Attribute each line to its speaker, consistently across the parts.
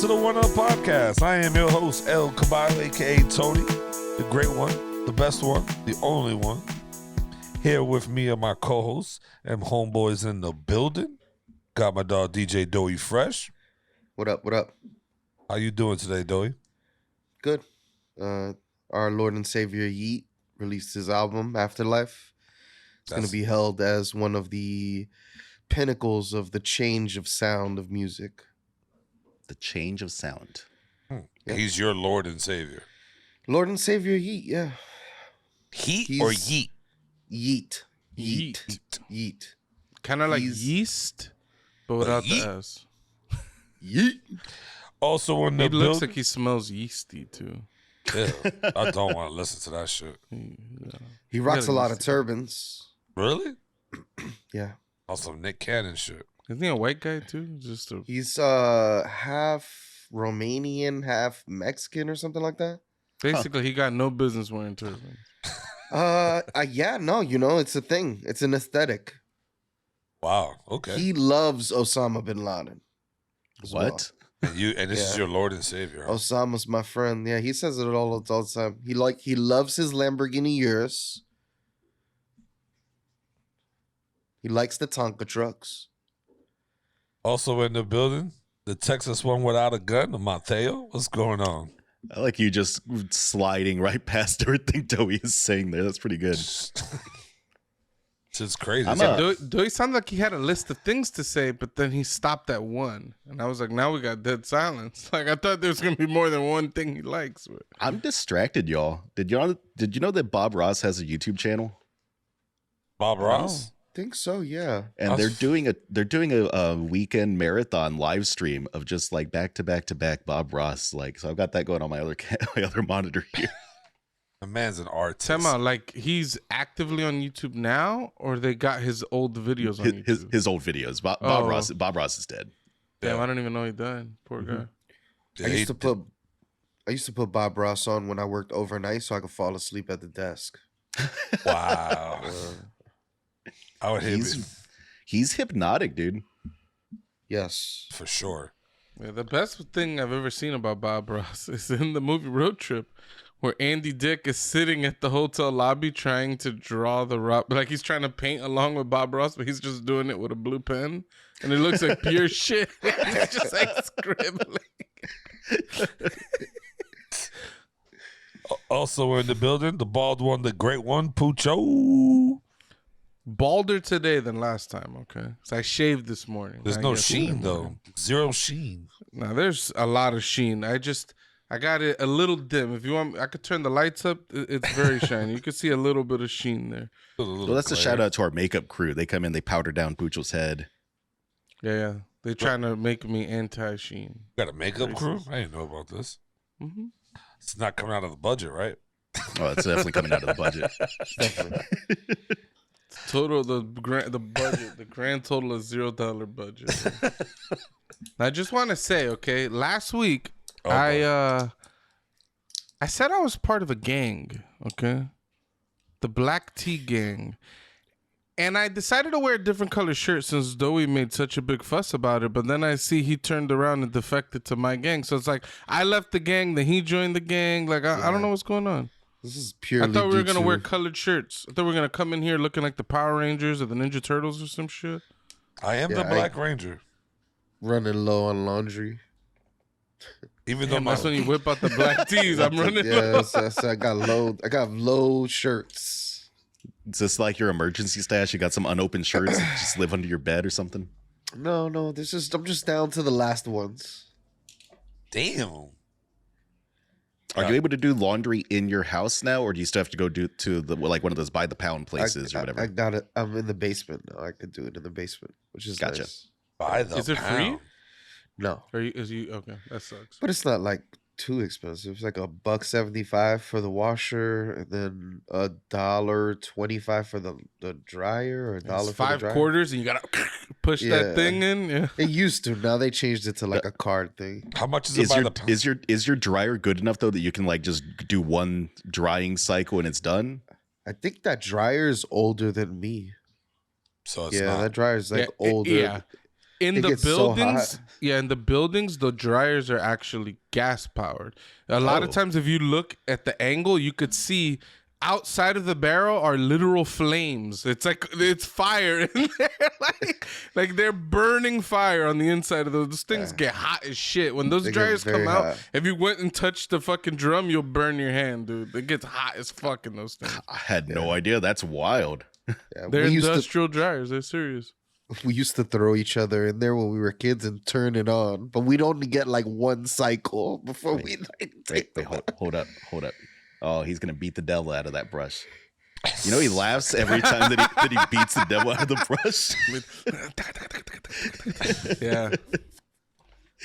Speaker 1: to the One Up Podcast. I am your host, El Caballo, a.k.a. Tony, the great one, the best one, the only one. Here with me are my co-hosts and homeboys in the building. Got my dog, DJ Doughy Fresh.
Speaker 2: What up, what up?
Speaker 1: How you doing today, Doughy?
Speaker 2: Good. Our Lord and Savior Yeat released his album, Afterlife. It's going to be held as one of the pinnacles of the change of sound of music.
Speaker 3: The change of sound.
Speaker 1: Yeah. He's your Lord and Savior.
Speaker 2: Lord and Savior Yeat, yeah.
Speaker 1: Heat or Yeat?
Speaker 2: Yeat. Yeat.
Speaker 4: Kind of like yeast, but without the S.
Speaker 2: Yeat.
Speaker 1: Also in the
Speaker 4: He
Speaker 1: building.
Speaker 4: looks like he smells yeasty, too.
Speaker 1: Yeah, I don't want to listen to that shit.
Speaker 4: Yeah.
Speaker 2: He rocks a lot of turbans.
Speaker 1: Really?
Speaker 2: Yeah.
Speaker 1: Also Nick Cannon shit.
Speaker 4: Isn't he a white guy, too?
Speaker 2: He's half Romanian, half Mexican or something like that.
Speaker 4: Basically, he got no business wearing turbans.
Speaker 2: Yeah, no, you know, it's a thing. It's an aesthetic.
Speaker 1: Wow, okay.
Speaker 2: He loves Osama bin Laden.
Speaker 3: What?
Speaker 1: Well. And this is your Lord and Savior. Huh?
Speaker 2: Osama's my friend. Yeah, he says it all the time. He loves his Lamborghini Urus. He likes the Tonka trucks.
Speaker 1: Also in the building, the Texas one without a gun, the Mateo. What's going on?
Speaker 3: I like you just sliding right past everything Doughy is saying there. That's pretty good.
Speaker 1: It's crazy.
Speaker 4: Do he sound like he had a list of things to say, but then he stopped at one. And I was like, now we got dead silence. Like, I thought there was going to be more than one thing he likes. But
Speaker 3: I'm distracted, y'all. Did you know that Bob Ross has a YouTube channel?
Speaker 1: Bob Ross?
Speaker 2: I think so, yeah.
Speaker 3: And they're doing a weekend marathon live stream of just like back to back Bob Ross. Like, so I've got that going on my other monitor here.
Speaker 1: The man's an artist.
Speaker 4: Tell me, like, he's actively on YouTube now, or they got his old videos on YouTube?
Speaker 3: His old videos. Bob Ross is dead.
Speaker 4: Damn, I don't even know he died. Poor guy.
Speaker 1: Yeah,
Speaker 2: I used to put Bob Ross on when I worked overnight so I could fall asleep at the desk.
Speaker 1: Wow. I would hit
Speaker 3: He's hypnotic, dude.
Speaker 2: Yes.
Speaker 1: for sure.
Speaker 4: Yeah, the best thing I've ever seen about Bob Ross is in the movie Road Trip, where Andy Dick is sitting at the hotel lobby trying to draw the rock, like he's trying to paint along with Bob Ross, but he's just doing it with a blue pen, and it looks like pure shit. He's just like scribbling.
Speaker 1: Also in the building, the bald one, the great one, Pucho.
Speaker 4: Balder today than last time, okay? So I shaved this morning.
Speaker 1: There's no sheen though. Zero sheen.
Speaker 4: Now there's a lot of sheen. I got it a little dim. If you want, I could turn the lights up. It's very shiny. You can see a little bit of sheen there.
Speaker 3: Well, that's a shout out to our makeup crew. They come in, they powder down Pucho's head.
Speaker 4: Yeah. They're trying to make me anti-sheen.
Speaker 1: Got a makeup crew? I didn't know about this. Mm-hmm. It's not coming out of the budget, right?
Speaker 3: Oh, it's definitely coming out of the budget.
Speaker 4: Total the budget, the grand total is $0 budget. I just want to say, okay, last week I said I was part of a gang, okay, the Black Tea Gang, and I decided to wear a different color shirt since Doughy made such a big fuss about it. But then I see he turned around and defected to my gang, so it's like I left the gang, then he joined the gang. Like I don't know what's going on.
Speaker 2: This is purely.
Speaker 4: I thought we were gonna wear colored shirts. I thought we were gonna come in here looking like the Power Rangers or the Ninja Turtles or some shit.
Speaker 1: I am the Black Ranger.
Speaker 2: Running low on laundry.
Speaker 1: Even though
Speaker 4: that's when you whip out the black tees. I'm running low.
Speaker 2: I got low shirts.
Speaker 3: Is this like your emergency stash? You got some unopened shirts that just live under your bed or something?
Speaker 2: No. I'm just down to the last ones.
Speaker 1: Damn.
Speaker 3: Are you able to do laundry in your house now, or do you still have to go to the like one of those by the pound places or whatever?
Speaker 2: I got it. I'm in the basement now. I could do it in the basement, which is
Speaker 3: Gotcha.
Speaker 2: Nice.
Speaker 1: By the
Speaker 4: Is it
Speaker 1: pound.
Speaker 4: free?
Speaker 2: No.
Speaker 4: Okay? That sucks.
Speaker 2: But it's not like too expensive. It's like $1.75 for the washer, and then $1.25 for the dryer, or $1 for the dryer.
Speaker 4: 5 quarters, and you gotta push that thing in. Yeah.
Speaker 2: It used to. Now they changed it to like a card thing.
Speaker 1: How much is it by the pound?
Speaker 3: Is your dryer good enough though that you can like just do one drying cycle and it's done?
Speaker 2: I think that dryer is older than me.
Speaker 1: So it's
Speaker 2: not. That dryer is like
Speaker 4: Yeah,
Speaker 2: older.
Speaker 4: yeah. In
Speaker 2: It
Speaker 4: the
Speaker 2: gets so hot.
Speaker 4: buildings, in the buildings, the dryers are actually gas powered. A lot of times, if you look at the angle, you could see outside of the barrel are literal flames. It's like it's fire in there, like they're burning fire on the inside of those things. Get hot as shit when those
Speaker 2: They get
Speaker 4: dryers come
Speaker 2: very
Speaker 4: out.
Speaker 2: hot.
Speaker 4: If you went and touched the fucking drum, you'll burn your hand, dude. It gets hot as fuck in those things.
Speaker 3: I had no idea. That's wild.
Speaker 2: Yeah,
Speaker 4: They're
Speaker 2: we
Speaker 4: industrial dryers. They're serious.
Speaker 2: used to throw each other in there when we were kids and turn it on, but we'd only get like one cycle before we like take
Speaker 3: Wait, hold up. Oh, he's gonna beat the devil out of that brush. You know, he laughs every time that he beats the devil out of the brush.
Speaker 4: Yeah.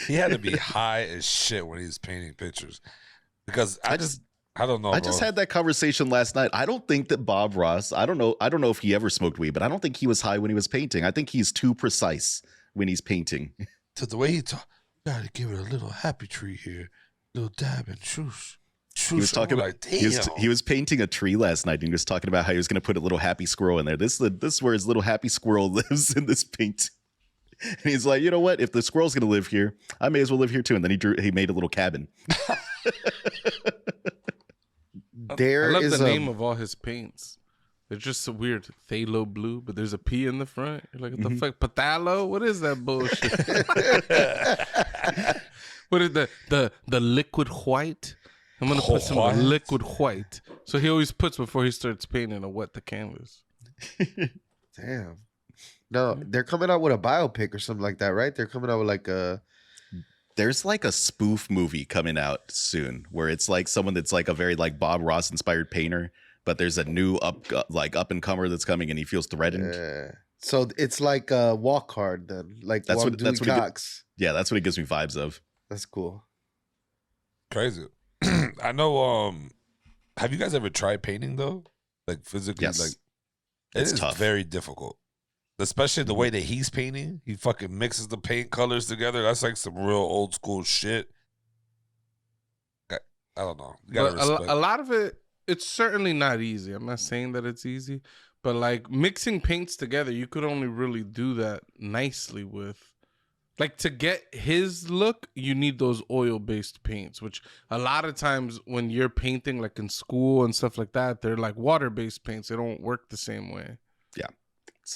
Speaker 1: He had to be high as shit when he was painting pictures, because I don't know.
Speaker 3: I just had that conversation last night. I don't think that Bob Ross. I don't know if he ever smoked weed, but I don't think he was high when he was painting. I think he's too precise when he's painting.
Speaker 1: To the way he talk. Gotta give it a little happy tree here, little dab and shoosh.
Speaker 3: He was talking about he was painting a tree last night, and he was talking about how he was going to put a little happy squirrel in there. This is where his little happy squirrel lives in this paint. And he's like, you know what? If the squirrel's going to live here, I may as well live here too. And then he made a little cabin.
Speaker 2: There
Speaker 4: I love
Speaker 2: is
Speaker 4: the name of all his paints. They're just so weird. Phthalo blue, but there's a P in the front. You're like, what the fuck? Pathalo? What is that bullshit? What is the liquid white? I'm gonna put some of the liquid white. So he always puts before he starts painting to wet the canvas.
Speaker 2: Damn. No, they're coming out with a biopic or something like that, right? They're coming out with like a.
Speaker 3: There's like a spoof movie coming out soon where it's like someone that's like a very like Bob Ross inspired painter, but there's a new up and comer that's coming and he feels threatened.
Speaker 2: So it's like a Walk Hard then, like
Speaker 3: That's
Speaker 2: Walk
Speaker 3: what
Speaker 2: Dewey
Speaker 3: he
Speaker 2: Cox.
Speaker 3: that's what it gives me vibes of.
Speaker 2: That's cool.
Speaker 1: Crazy. I know. Have you guys ever tried painting though? Like physically,
Speaker 3: Yes.
Speaker 1: like
Speaker 3: It's
Speaker 1: is
Speaker 3: tough.
Speaker 1: very difficult. Especially the way that he's painting. He fucking mixes the paint colors together. That's like some real old school shit. I don't know. You gotta
Speaker 4: But a
Speaker 1: respect.
Speaker 4: lot of it, it's certainly not easy. I'm not saying that it's easy, but like mixing paints together, you could only really do that nicely with. Like to get his look, you need those oil-based paints, which a lot of times when you're painting like in school and stuff like that, they're like water-based paints. They don't work the same way.
Speaker 3: Yeah.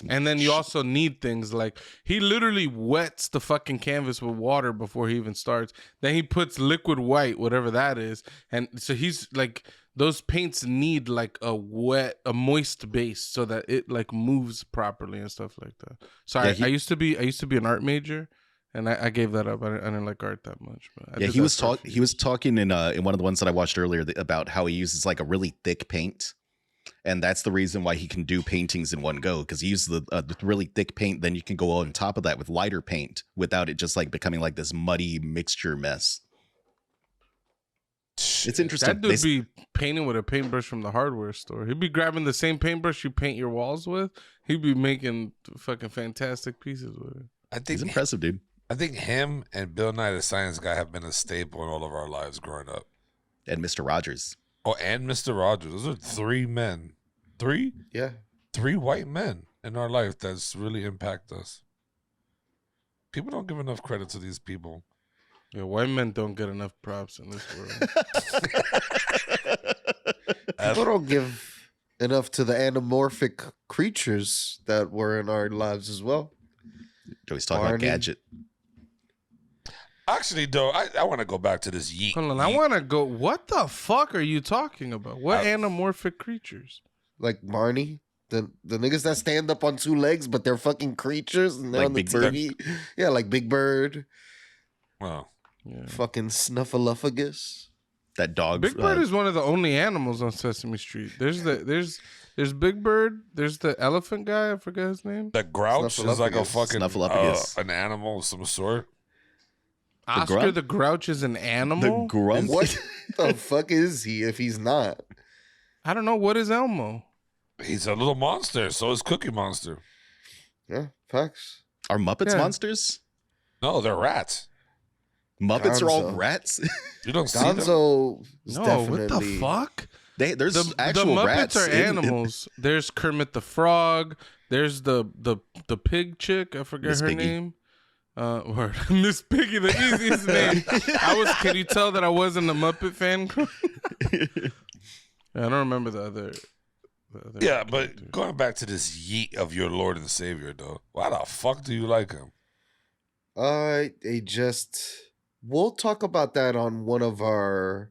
Speaker 4: And then you also need things like he literally wets the fucking canvas with water before he even starts. Then he puts liquid white, whatever that is. And so he's like, those paints need like a moist base so that it like moves properly and stuff like that. Sorry, I used to be an art major. And I gave that up. I didn't like art that much. But
Speaker 3: He was talking in one of the ones that I watched earlier about how he uses like a really thick paint, and that's the reason why he can do paintings in one go, because he uses the really thick paint. Then you can go on top of that with lighter paint without it just like becoming like this muddy mixture mess. It's interesting.
Speaker 4: That dude be painting with a paintbrush from the hardware store. He'd be grabbing the same paintbrush you paint your walls with. He'd be making fucking fantastic pieces with it.
Speaker 1: I think
Speaker 3: He's impressive, dude.
Speaker 1: I think him and Bill Nye the Science Guy have been a staple in all of our lives growing up.
Speaker 3: And Mr. Rogers.
Speaker 1: Oh, and Mr. Rogers. Those are three men. Three white men in our life that's really impact us. People don't give enough credit to these people.
Speaker 4: Yeah, white men don't get enough props in this world.
Speaker 2: People don't give enough to the anamorphic creatures that were in our lives as well.
Speaker 3: Joey's talking about Gadget.
Speaker 1: Actually, though, I want to go back to this Yeat.
Speaker 4: Hold on, I want to go. What the fuck are you talking about? What anamorphic creatures?
Speaker 2: Like Barney, the niggas that stand up on two legs, but they're fucking creatures and they're
Speaker 3: Like
Speaker 2: on the
Speaker 3: Big Bird?
Speaker 2: TV. Yeah, like Big Bird,
Speaker 1: Well,
Speaker 4: Yeah.
Speaker 2: fucking Snuffleupagus.
Speaker 3: That dog.
Speaker 4: Big Bird is one of the only animals on Sesame Street. There's Big Bird. There's the elephant guy. I forget his name.
Speaker 1: that grouch is like a fucking
Speaker 3: Snuffleupagus.
Speaker 1: an animal of some sort.
Speaker 4: Oscar
Speaker 3: grump?
Speaker 4: the Grouch is an
Speaker 3: the
Speaker 4: animal.
Speaker 3: grump.
Speaker 2: What the fuck is he if he's not?
Speaker 4: I don't know. What is Elmo?
Speaker 1: He's a little monster. So is Cookie Monster.
Speaker 2: Yeah, facts.
Speaker 3: Are Muppets
Speaker 4: Yeah.
Speaker 3: monsters?
Speaker 1: No, they're rats.
Speaker 3: Muppets are all
Speaker 2: Gonzo.
Speaker 3: rats.
Speaker 1: You don't see them.
Speaker 2: Gonzo is
Speaker 4: No,
Speaker 2: definitely.
Speaker 4: what the fuck?
Speaker 3: There's
Speaker 4: The
Speaker 3: actual
Speaker 4: Muppets
Speaker 3: rats.
Speaker 4: are
Speaker 3: in-
Speaker 4: animals. There's Kermit the Frog. There's the pig chick. I forget
Speaker 3: Miss
Speaker 4: her
Speaker 3: Piggy.
Speaker 4: name. Word. Miss Piggy, the easiest name. Can you tell that I wasn't a Muppet fan? I don't remember the other.
Speaker 1: Yeah, but going back to this Yeat of your Lord and Savior, though, why the fuck do you like him?
Speaker 2: We'll talk about that on one of our.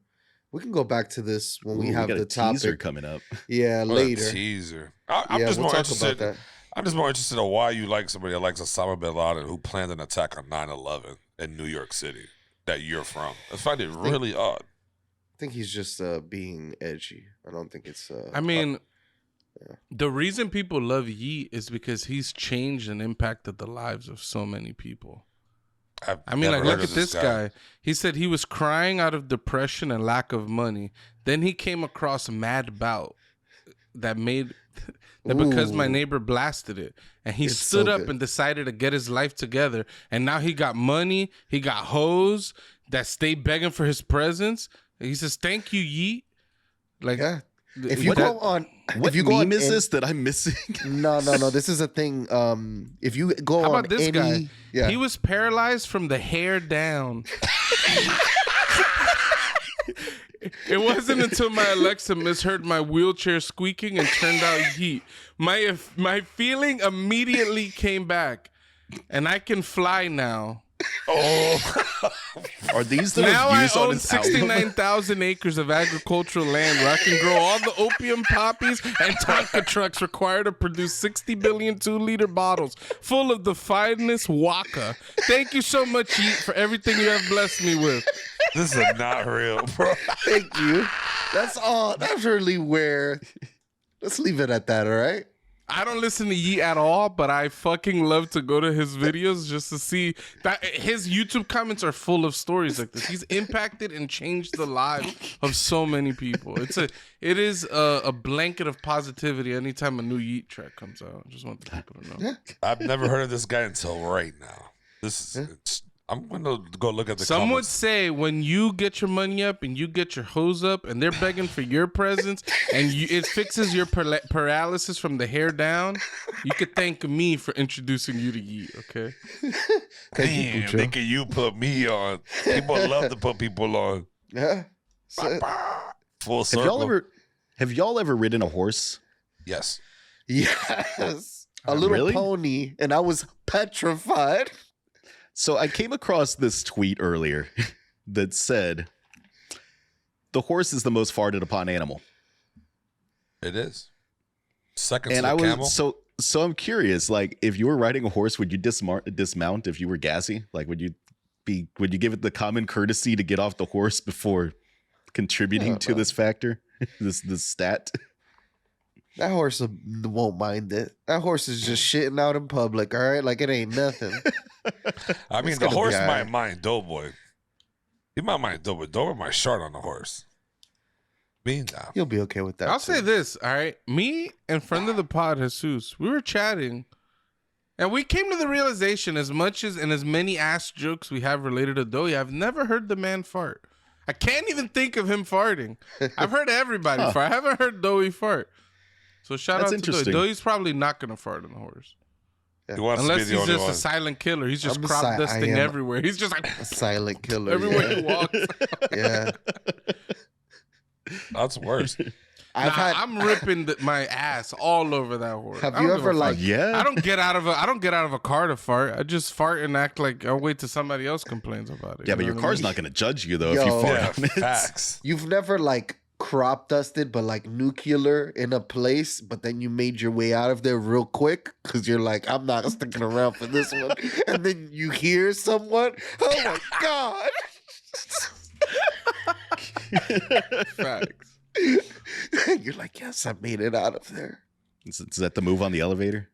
Speaker 2: We can go back to this when we have
Speaker 3: got
Speaker 2: the
Speaker 3: a teaser
Speaker 2: topic
Speaker 3: coming up.
Speaker 2: Yeah,
Speaker 1: What
Speaker 2: later.
Speaker 1: a teaser. I'm just more interested. I'm just more interested in why you like somebody that likes Osama bin Laden who planned an attack on 9/11 in New York City that you're from. I find it really odd.
Speaker 2: I think he's just being edgy. I don't think it's.
Speaker 4: The reason people love Yeat is because he's changed and impacted the lives of so many people. Look at this guy. He said he was crying out of depression and lack of money. Then he came across Mad Bout because my neighbor blasted it. And he stood up and decided to get his life together. And now he got money. He got hoes that stay begging for his presence. He says, thank you, Yeat.
Speaker 2: If you go on,
Speaker 3: what meme is this that I'm missing?
Speaker 2: No. This is a thing. If you go
Speaker 4: How
Speaker 2: on
Speaker 4: about this guy?
Speaker 2: Yeah.
Speaker 4: He was paralyzed from the hair down. It wasn't until my Alexa misheard my wheelchair squeaking and turned out Yeat. My feeling immediately came back, and I can fly now.
Speaker 1: Oh,
Speaker 3: are these the
Speaker 4: now
Speaker 3: reviews
Speaker 4: I
Speaker 3: on
Speaker 4: own
Speaker 3: his album?
Speaker 4: 69,000 acres of agricultural land where I can grow all the opium poppies and Tonka trucks required to produce 60 billion 2-liter bottles full of the finest waka. Thank you so much, Yeat, for everything you have blessed me with.
Speaker 1: this is not real, bro.
Speaker 2: Thank you. That's all. That's really where. Let's leave it at that. All right.
Speaker 4: I don't listen to Yeat at all, but I fucking love to go to his videos just to see that his YouTube comments are full of stories like this. He's impacted and changed the lives of so many people. It is a blanket of positivity anytime a new Yeat track comes out. I just want the people to know.
Speaker 2: Yeah.
Speaker 1: I've never heard of this guy until right now. I'm gonna go look at the
Speaker 4: Some would
Speaker 1: comments.
Speaker 4: say when you get your money up and you get your hose up and they're begging for your presence and it fixes your paralysis from the hair down, you could thank me for introducing you to Yeat, okay?
Speaker 1: Damn, nigga, you put me on. People love to put people on.
Speaker 2: Yeah.
Speaker 1: Full circle.
Speaker 3: Have y'all ever ridden a horse?
Speaker 1: Yes.
Speaker 2: Yes. A little
Speaker 3: Really?
Speaker 2: pony, and I was petrified.
Speaker 3: So I came across this tweet earlier that said, the horse is the most farted upon animal.
Speaker 1: It is. Second
Speaker 3: And
Speaker 1: to
Speaker 3: I
Speaker 1: the
Speaker 3: was
Speaker 1: camel.
Speaker 3: so I'm curious, like, if you were riding a horse, would you dismount if you were gassy? Like, would you give it the common courtesy to get off the horse before contributing to this factor? this stat?
Speaker 2: That horse won't mind it. That horse is just shitting out in public, all right? Like, it ain't nothing.
Speaker 1: I mean,
Speaker 2: It's
Speaker 1: the
Speaker 2: gonna be
Speaker 1: horse
Speaker 2: all
Speaker 1: might
Speaker 2: right.
Speaker 1: mind Doughboy. He might mind Doughboy. Doughboy might shart on the horse. Me now.
Speaker 2: You'll be okay with that.
Speaker 4: I'll
Speaker 2: too.
Speaker 4: say this, all right? Me and friend of the pod, Jesus, we were chatting, and we came to the realization, as much as and as many ass jokes we have related to Doughy, I've never heard the man fart. I can't even think of him farting. I've heard everybody fart. I haven't heard Doughy fart. So shout
Speaker 3: That's
Speaker 4: out to Doughy.
Speaker 3: interesting.
Speaker 4: Doughy's probably not going to fart on the horse.
Speaker 1: He wants
Speaker 4: Unless
Speaker 1: to be the
Speaker 4: he's
Speaker 1: only
Speaker 4: just
Speaker 1: one.
Speaker 4: a silent killer. He's just
Speaker 2: I'm a
Speaker 4: crop dusting
Speaker 2: I am
Speaker 4: everywhere. He's just like
Speaker 2: a silent killer.
Speaker 4: everywhere he walks.
Speaker 2: Yeah.
Speaker 1: That's worse.
Speaker 4: I'm ripping my ass all over that horse.
Speaker 2: Have
Speaker 4: I
Speaker 2: you
Speaker 4: don't give
Speaker 2: ever
Speaker 4: a fuck.
Speaker 2: like?
Speaker 3: Yeah.
Speaker 4: I don't get out of a car to fart. I just fart and act like I'll wait till somebody else complains about it.
Speaker 3: Yeah,
Speaker 4: You
Speaker 3: but
Speaker 4: know
Speaker 3: your
Speaker 4: what I
Speaker 3: car's
Speaker 4: mean?
Speaker 3: not going to judge you, though,
Speaker 2: Yo.
Speaker 3: if you fart
Speaker 1: Yeah,
Speaker 3: on it.
Speaker 1: facts.
Speaker 2: You've never like crop dusted, but like nuclear in a place, but then you made your way out of there real quick because you're like, I'm not sticking around for this one, and then you hear someone, oh my god.
Speaker 4: Facts.
Speaker 2: You're like, yes, I made it out of there.
Speaker 3: Is that the move on the elevator?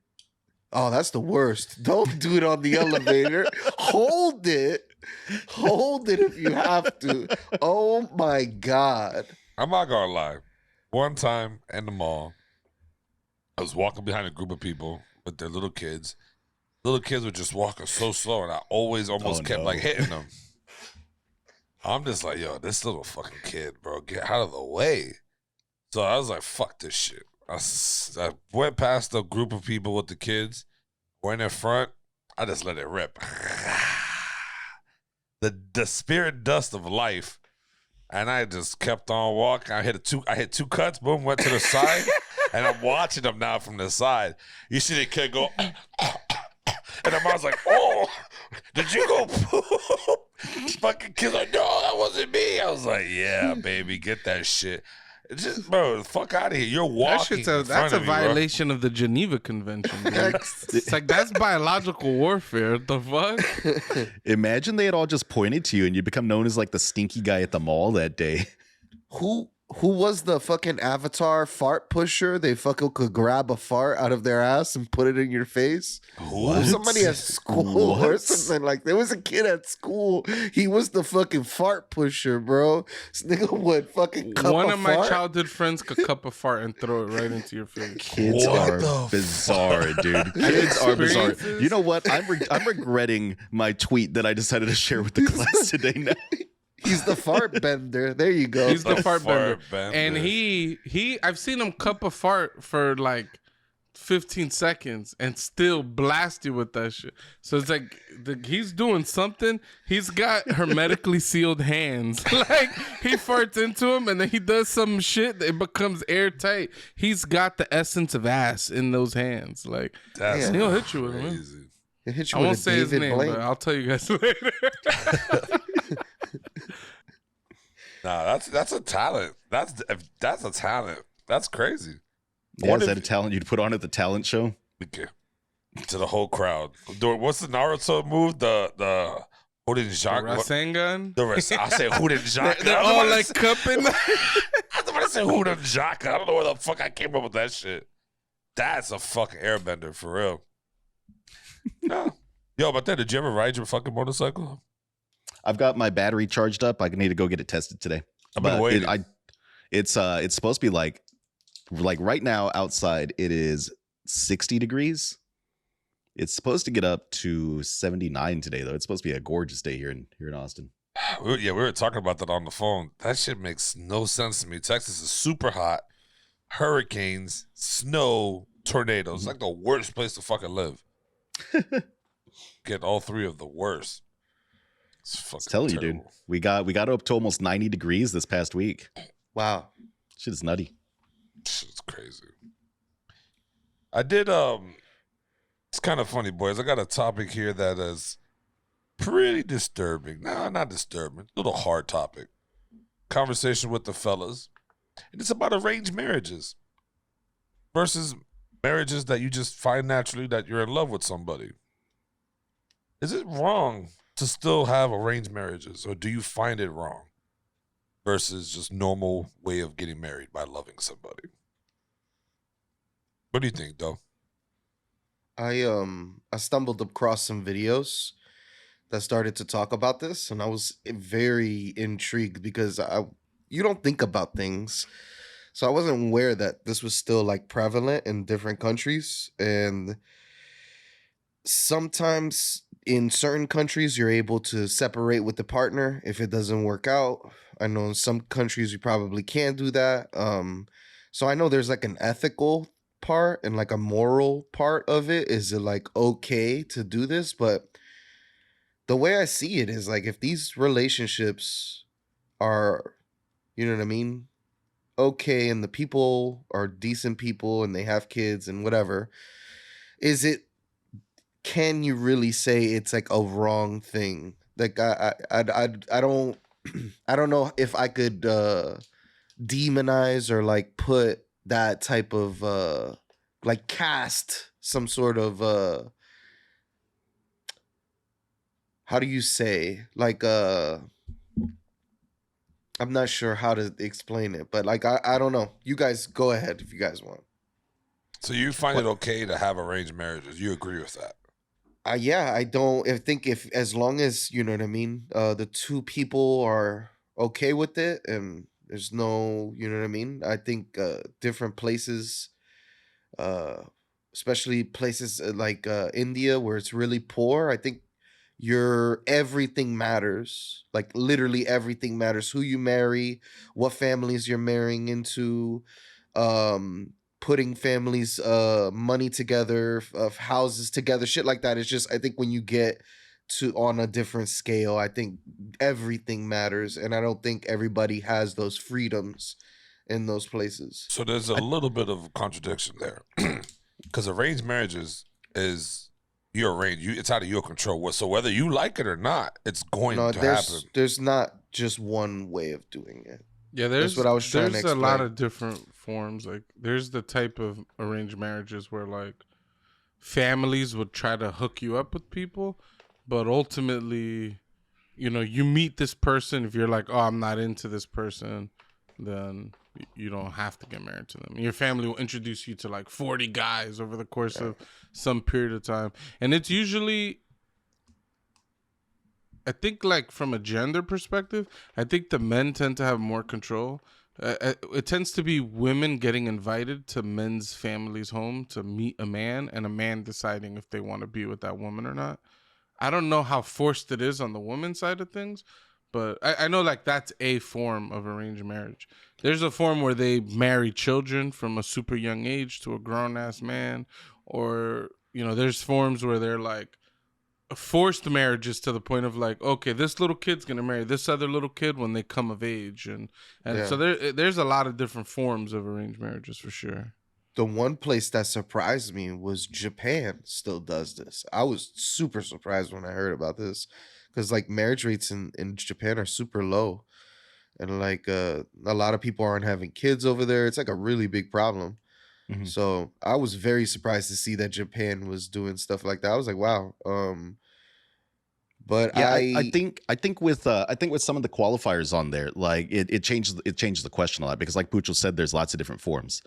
Speaker 2: Oh, that's the worst. Don't do it on the elevator. Hold it if you have to. Oh my god.
Speaker 1: I'm not gonna lie. One time in the mall, I was walking behind a group of people with their little kids. Little kids were just walking so slow, and I always almost kept like hitting them. I'm just like, yo, this little fucking kid, bro, get out of the way. So I was like, fuck this shit. I went past the group of people with the kids, went in front. I just let it rip. the spirit dust of life, and I just kept on walking. I hit two cuts, boom, went to the side, and I'm watching them now from the side. You see the kid go, and the mom's like, "Oh, did you go poop?" Fucking kid's like, "No, that wasn't me." I was like, "Yeah, baby, get that shit." It's just, bro, fuck out of here. You're walking.
Speaker 4: That's a violation of the Geneva Convention, dude. It's like, that's biological warfare. What the fuck?
Speaker 3: Imagine they had all just pointed to you and you become known as like the stinky guy at the mall that day.
Speaker 2: Who was the fucking Avatar fart pusher? They fucking could grab a fart out of their ass and put it in your face.
Speaker 1: What?
Speaker 2: Somebody at school or something like that. There was a kid at school. He was the fucking fart pusher, bro. This nigga would fucking cup
Speaker 4: One
Speaker 2: a
Speaker 4: of my
Speaker 2: fart.
Speaker 4: childhood friends could cup a fart and throw it right into your face.
Speaker 3: Kids
Speaker 1: What
Speaker 3: are
Speaker 1: the
Speaker 3: bizarre, dude. Kids are bizarre.
Speaker 4: Experiences?
Speaker 3: You know what? I'm regretting my tweet that I decided to share with the class today now.
Speaker 2: He's the fart bender. There you go.
Speaker 4: He's the fart bender.
Speaker 1: bender.
Speaker 4: And I've seen him cup a fart for like 15 seconds and still blast you with that shit. So it's like he's doing something. He's got hermetically sealed hands. Like, he farts into him and then he does some shit that it becomes airtight. He's got the essence of ass in those hands. Like,
Speaker 1: That's
Speaker 4: he'll hit you with it.
Speaker 1: crazy.
Speaker 2: It hit you
Speaker 4: I
Speaker 2: with
Speaker 4: won't
Speaker 2: a
Speaker 4: say his
Speaker 2: David
Speaker 4: name,
Speaker 2: Blaine.
Speaker 4: but I'll tell you guys later.
Speaker 1: Nah, that's a talent. That's a talent. That's crazy.
Speaker 3: Yeah,
Speaker 1: What
Speaker 3: is
Speaker 1: if-
Speaker 3: that a talent you'd put on at the talent show?
Speaker 1: Okay. To the whole crowd. What's the Naruto move? The Hoden Jacques.
Speaker 4: Rasengan.
Speaker 1: I said Hoden Jacques.
Speaker 4: They're all like cupping.
Speaker 1: I was about to say Hoden Jacques. I don't know where the fuck I came up with that shit. That's a fucking airbender for real. No. Yo, but then, did you ever ride your fucking motorcycle?
Speaker 3: I've got my battery charged up. I need to go get it tested today.
Speaker 1: I've been waiting.
Speaker 3: It's supposed to be like right now outside it is 60 degrees. It's supposed to get up to 79 today though. It's supposed to be a gorgeous day here in Austin.
Speaker 1: We were talking about that on the phone. That shit makes no sense to me. Texas is super hot. Hurricanes, snow, tornadoes. Like the worst place to fucking live. Get all three of the worst. It's fucking
Speaker 3: Telling you,
Speaker 1: terrible.
Speaker 3: dude. We got up to almost 90 degrees this past week.
Speaker 2: Wow.
Speaker 3: Shit is nutty.
Speaker 1: Shit's crazy. I did it's kind of funny, boys. I got a topic here that is pretty disturbing. No, not disturbing. A little hard topic. Conversation with the fellas. And it's about arranged marriages versus marriages that you just find naturally that you're in love with somebody. Is it wrong to still have arranged marriages, or do you find it wrong versus just normal way of getting married by loving somebody? What do you think, though?
Speaker 2: I stumbled across some videos that started to talk about this, and I was very intrigued because you don't think about things. So I wasn't aware that this was still like prevalent in different countries. And sometimes in certain countries, you're able to separate with the partner if it doesn't work out. I know in some countries you probably can't do that. So I know there's like an ethical part and like a moral part of it. Is it like okay to do this? But the way I see it is like, if these relationships are, you know what I mean, okay, and the people are decent people and they have kids and whatever, can you really say it's like a wrong thing? Like I don't I don't know if I could demonize or like put that type of like cast some sort of how do you say, like I'm not sure how to explain it, but like I don't know. You guys go ahead if you guys want.
Speaker 1: So you find it okay to have arranged marriages? You agree with that?
Speaker 2: Yeah, I think if as long as, you know what I mean, the two people are okay with it and there's no, you know what I mean, I think different places, especially places like India where it's really poor, I think everything matters. Like literally everything matters. Who you marry, what families you're marrying into, putting families money together, of houses together, shit like that. It's just, I think when you get on a different scale. I think everything matters, and I don't think everybody has those freedoms in those places.
Speaker 1: So there's a little bit of contradiction there, because arranged marriages is you're arranged. It's out of your control. So whether you like it or not, it's going to happen.
Speaker 2: There's not just one way of doing it.
Speaker 4: Yeah,
Speaker 2: that's what I was trying to explain.
Speaker 4: There's a lot of different forms. Like, there's the type of arranged marriages where like families would try to hook you up with people, but ultimately, you know, you meet this person. If you're like, oh, I'm not into this person, then you don't have to get married to them. Your family will introduce you to like 40 guys over the course of some period of time. And it's usually, I think, like from a gender perspective, I think the men tend to have more control. It tends to be women getting invited to men's families' home to meet a man, and a man deciding if they want to be with that woman or not. I don't know how forced it is on the woman's side of things, but I know like that's a form of arranged marriage. There's a form where they marry children from a super young age to a grown-ass man, or, you know, there's forms where they're like forced marriages to the point of like, okay, this little kid's gonna marry this other little kid when they come of age, and so there's a lot of different forms of arranged marriages for sure.
Speaker 2: The one place that surprised me was Japan still does this. I was super surprised when I heard about this, because like marriage rates in Japan are super low, and like a lot of people aren't having kids over there. It's like a really big problem. Mm-hmm. So I was very surprised to see that Japan was doing stuff like that. I was like, wow. But
Speaker 3: yeah, I think with some of the qualifiers on there, like it changes the question a lot, because like Pucho said, there's lots of different forms.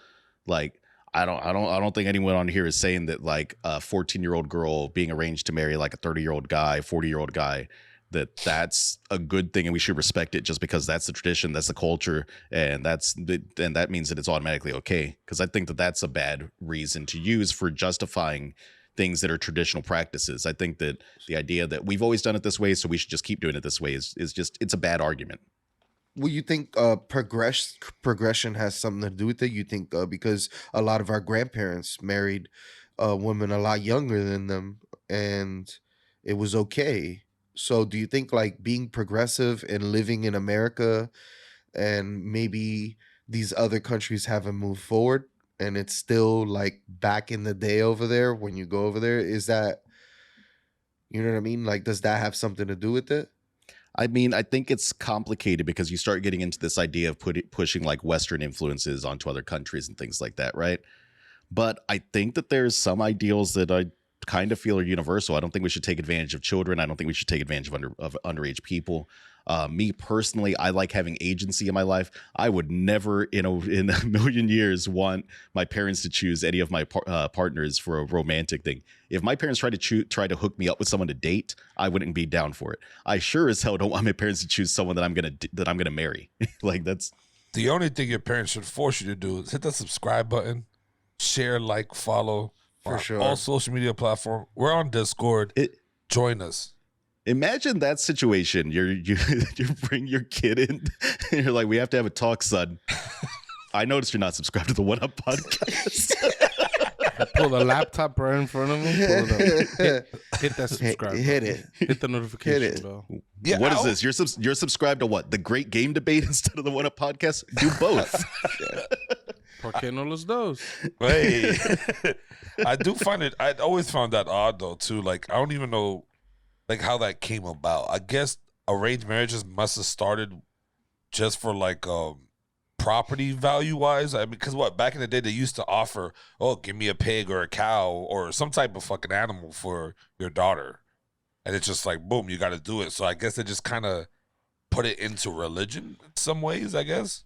Speaker 3: Like I don't think anyone on here is saying that like a 14-year-old girl being arranged to marry like a 30-year-old guy, 40-year-old guy, that's a good thing and we should respect it just because that's the tradition, that's the culture, and that means that it's automatically okay. Because I think that that's a bad reason to use for justifying things that are traditional practices. I think that the idea that we've always done it this way, so we should just keep doing it this way is just, it's a bad argument.
Speaker 2: Well, you think progression has something to do with it? You think because a lot of our grandparents married women a lot younger than them, and it was okay. So do you think like being progressive and living in America, and maybe these other countries haven't moved forward, and it's still like back in the day over there when you go over there, is that, you know what I mean? Like, does that have something to do with it?
Speaker 3: I mean, I think it's complicated because you start getting into this idea of pushing like Western influences onto other countries and things like that, right? But I think that there's some ideals that I kind of feel are universal. I don't think we should take advantage of children. I don't think we should take advantage of underage people. Me personally, I like having agency in my life. I would never in a million years want my parents to choose any of my partners for a romantic thing. If my parents try to hook me up with someone to date, I wouldn't be down for it. I sure as hell don't want my parents to choose someone that I'm gonna marry. Like, that's
Speaker 1: the only thing your parents should force you to do is hit the subscribe button, share, like, follow
Speaker 2: for sure
Speaker 1: all social media platform. We're on Discord. Join us.
Speaker 3: Imagine that situation. You bring your kid in and you're like, we have to have a talk, son. I noticed you're not subscribed to the One Up podcast.
Speaker 4: Pull the laptop right in front of him. Hit that subscribe.
Speaker 2: Hit it.
Speaker 4: Hit the notification bell.
Speaker 3: Yeah, what is this? You're subscribed to what? The Great Game Debate instead of the One Up podcast? Do both.
Speaker 4: ¿Por qué no los dos?
Speaker 1: Hey, I do find it. I always found that odd though too. Like, I don't even know like how that came about. I guess arranged marriages must have started just for like property value wise. I mean, because back in the day they used to offer, oh, give me a pig or a cow or some type of fucking animal for your daughter, and it's just like boom, you got to do it. So I guess they just kind of put it into religion in some ways, I guess.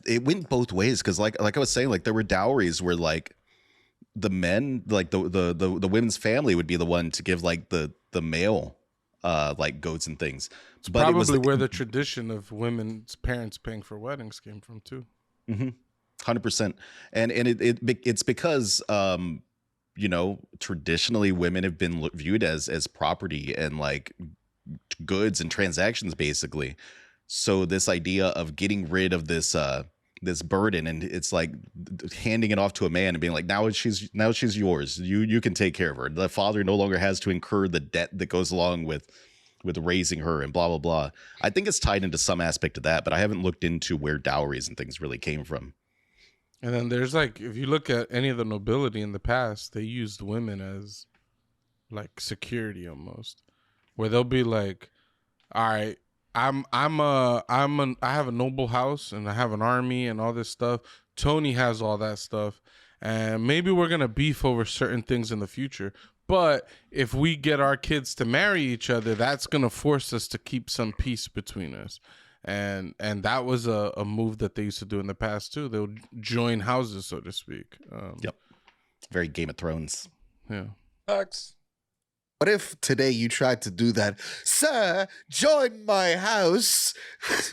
Speaker 3: It went both ways, because like I was saying, like there were dowries where like the men, like the women's family would be the one to give like the male like goats and things.
Speaker 4: It's but probably it was where the tradition of women's parents paying for weddings came from too.
Speaker 3: 100%. And it's because you know, traditionally women have been viewed as property and like goods and transactions basically. So this idea of getting rid of this this burden, and it's like handing it off to a man and being like, now she's yours. You can take care of her. The father no longer has to incur the debt that goes along with raising her and blah blah blah. I think it's tied into some aspect of that, but I haven't looked into where dowries and things really came from.
Speaker 4: And then there's like, if you look at any of the nobility in the past, they used women as like security almost, where they'll be like, all right, I have a noble house and I have an army and all this stuff. Tony has all that stuff, and maybe we're gonna beef over certain things in the future. But if we get our kids to marry each other, that's gonna force us to keep some peace between us. And that was a move that they used to do in the past too. They'll join houses, so to speak.
Speaker 3: Yep, very Game of Thrones.
Speaker 4: Yeah.
Speaker 1: Facts.
Speaker 2: What if today you tried to do that? Sir, join my house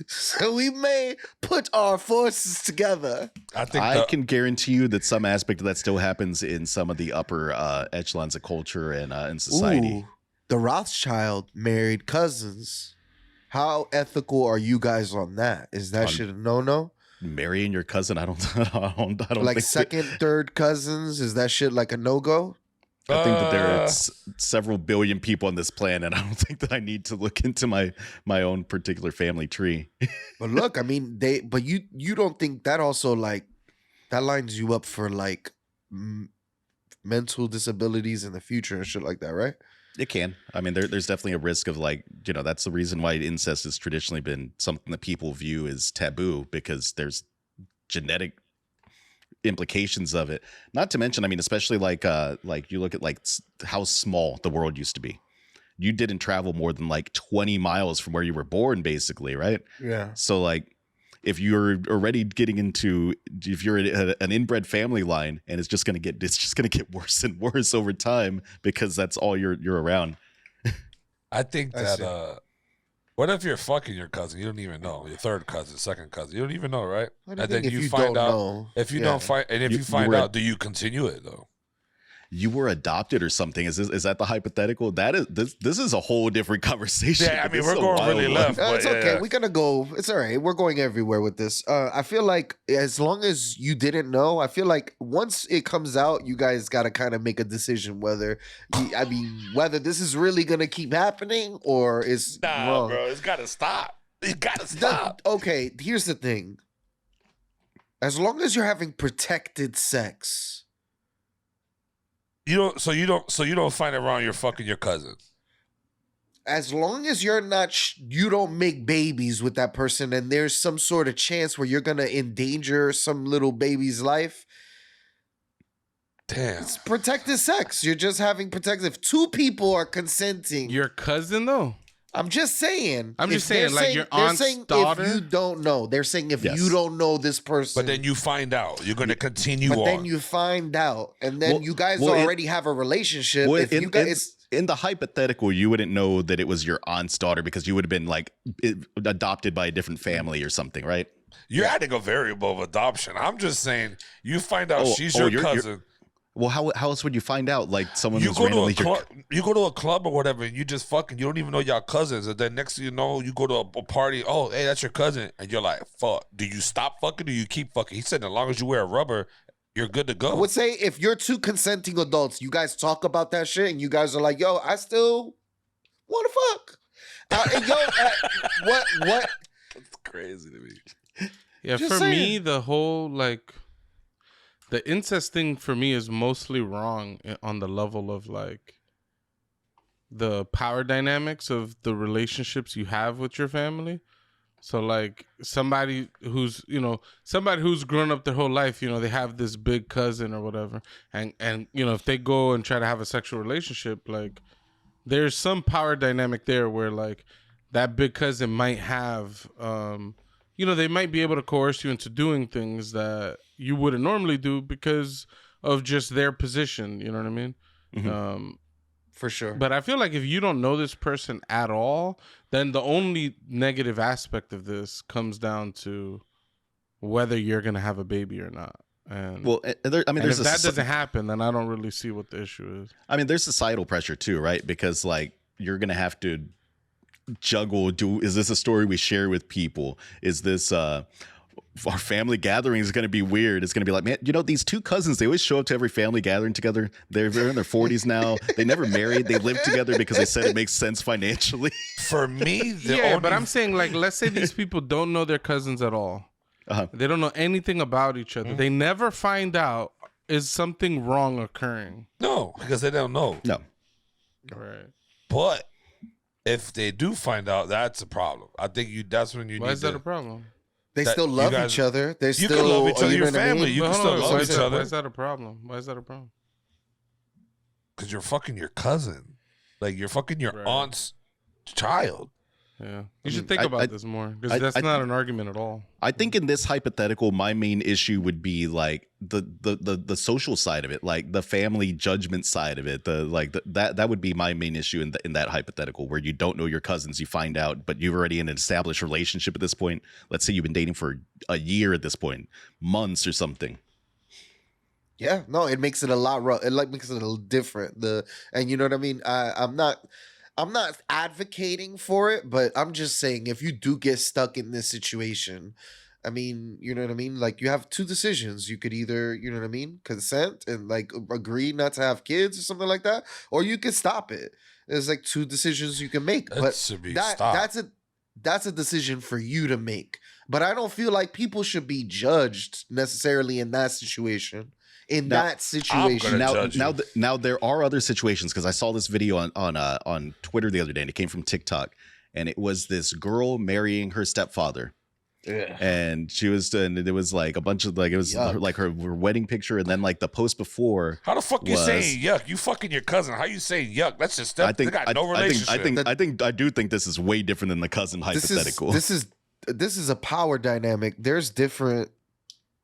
Speaker 2: so we may put our forces together.
Speaker 3: I can guarantee you that some aspect of that still happens in some of the upper echelons of culture and society.
Speaker 2: Ooh, the Rothschild married cousins. How ethical are you guys on that? Is that shit a no-no?
Speaker 3: Marrying your cousin, I don't
Speaker 2: like
Speaker 3: think
Speaker 2: second, third cousins, is that shit like a no-go?
Speaker 3: I think that there are several billion people on this planet. I don't think that I need to look into my own particular family tree.
Speaker 2: But look, I mean, but you don't think that also like that lines you up for like mental disabilities in the future and shit like that, right?
Speaker 3: It can. I mean, there's definitely a risk of like, that's the reason why incest has traditionally been something that people view as taboo, because there's genetic implications of it. Not to mention, I mean, especially like you look at like how small the world used to be. You didn't travel more than like 20 miles from where you were born, basically, right?
Speaker 2: Yeah.
Speaker 3: So like, if you're already if you're an inbred family line, and it's just gonna get worse and worse over time because that's all you're around.
Speaker 1: I think that what if you're fucking your cousin? You don't even know. Your third cousin, second cousin. You don't even know, right?
Speaker 2: And
Speaker 1: then you find out. If you don't find, and if you find out, do you continue it though?
Speaker 3: You were adopted or something. Is that the hypothetical? That is this is a whole different conversation.
Speaker 1: Yeah, I mean, we're going really left.
Speaker 2: It's okay. We're gonna go. It's all right. We're going everywhere with this. I feel like as long as you didn't know, I feel like once it comes out, you guys gotta kind of make a decision whether this is really gonna keep happening or is wrong.
Speaker 1: Bro. It's gotta stop. It gotta stop.
Speaker 2: Okay, here's the thing. As long as you're having protected sex.
Speaker 1: You don't find it wrong you're fucking your cousin.
Speaker 2: As long as you're not, you don't make babies with that person, and there's some sort of chance where you're gonna endanger some little baby's life.
Speaker 1: Damn.
Speaker 2: It's protected sex. You're just having protected. If two people are consenting,
Speaker 4: Your cousin though?
Speaker 2: I'm just saying.
Speaker 4: I'm just saying, like your aunt's daughter?
Speaker 2: If you don't know, they're saying if you don't know this person.
Speaker 1: But then you find out. You're going to continue on.
Speaker 2: But then you find out. And then you guys already have a relationship. If you guys...
Speaker 3: In the hypothetical, you wouldn't know that it was your aunt's daughter because you would have been like adopted by a different family or something, right?
Speaker 1: You're adding a variable of adoption. I'm just saying you find out she's your cousin.
Speaker 3: Well, how else would you find out? Like someone
Speaker 1: you go to a club or whatever, and you just fucking, you don't even know y'all cousins, and then next thing you know, you go to a party. Oh, hey, that's your cousin, and you're like, fuck. Do you stop fucking? Or do you keep fucking? He said, as long as you wear a rubber, you're good to go.
Speaker 2: I would say if you're two consenting adults, you guys talk about that shit, and you guys are like, yo, I still want to fuck. What?
Speaker 1: That's crazy to me.
Speaker 4: Yeah, just for saying. Me, the whole like. The incest thing for me is mostly wrong on the level of like the power dynamics of the relationships you have with your family. So like somebody who's grown up their whole life, they have this big cousin or whatever. And if they go and try to have a sexual relationship, like there's some power dynamic there where like that big cousin might have, they might be able to coerce you into doing things that you wouldn't normally do because of just their position. You know what I mean?
Speaker 3: Mm-hmm.
Speaker 2: For sure.
Speaker 4: But I feel like if you don't know this person at all, then the only negative aspect of this comes down to whether you're going to have a baby or not. And if that doesn't happen, then I don't really see what the issue is.
Speaker 3: I mean, there's societal pressure too, right? Because like you're going to have to juggle. Is this a story we share with people? Is this our family gathering is going to be weird. It's going to be like, man, you know, these two cousins, they always show up to every family gathering together. They're in their 40s now. They never married. They live together because they said it makes sense financially.
Speaker 1: For me,
Speaker 4: but I'm saying, like, let's say these people don't know their cousins at all. They don't know anything about each other. They never find out, is something wrong occurring?
Speaker 1: No, because they don't know.
Speaker 3: No.
Speaker 4: Right.
Speaker 1: But if they do find out, that's a problem. I think that's when you
Speaker 4: Why
Speaker 1: need
Speaker 4: is that a problem?
Speaker 2: They still love each other. They're
Speaker 1: You
Speaker 2: still,
Speaker 1: can love each other,
Speaker 2: you know
Speaker 1: your
Speaker 2: what I mean?
Speaker 1: family. You can still love each other.
Speaker 4: Why is that a problem?
Speaker 1: Because you're fucking your cousin. Like, you're fucking your aunt's child.
Speaker 4: Yeah. You should think about this more, because that's not an argument at all.
Speaker 3: I think in this hypothetical, my main issue would be like the social side of it, like the family judgment side of it. That would be my main issue in that hypothetical, where you don't know your cousins, you find out, but you're already in an established relationship at this point. Let's say you've been dating for a year at this point, months or something.
Speaker 2: Yeah, no, it makes it a lot rough. It makes it a little different. And you know what I mean? I'm not advocating for it, but I'm just saying, if you do get stuck in this situation, I mean, you know what I mean? Like, you have two decisions. You could either, you know what I mean, consent and like agree not to have kids or something like that, or you could stop it. There's like two decisions you can make. That's a decision for you to make. But I don't feel like people should be judged necessarily in that situation. Now
Speaker 3: there are other situations, because I saw this video on Twitter the other day, and it came from TikTok, and it was this girl marrying her stepfather. Yeah. And she was, and it was like a bunch of like, it was like her wedding picture, and then like the post before.
Speaker 1: How the fuck you saying yuck? You fucking your cousin. How you saying yuck? That's just they got no relationship.
Speaker 3: I do think this is way different than the cousin hypothetical.
Speaker 2: This is a power dynamic. There's
Speaker 1: daddy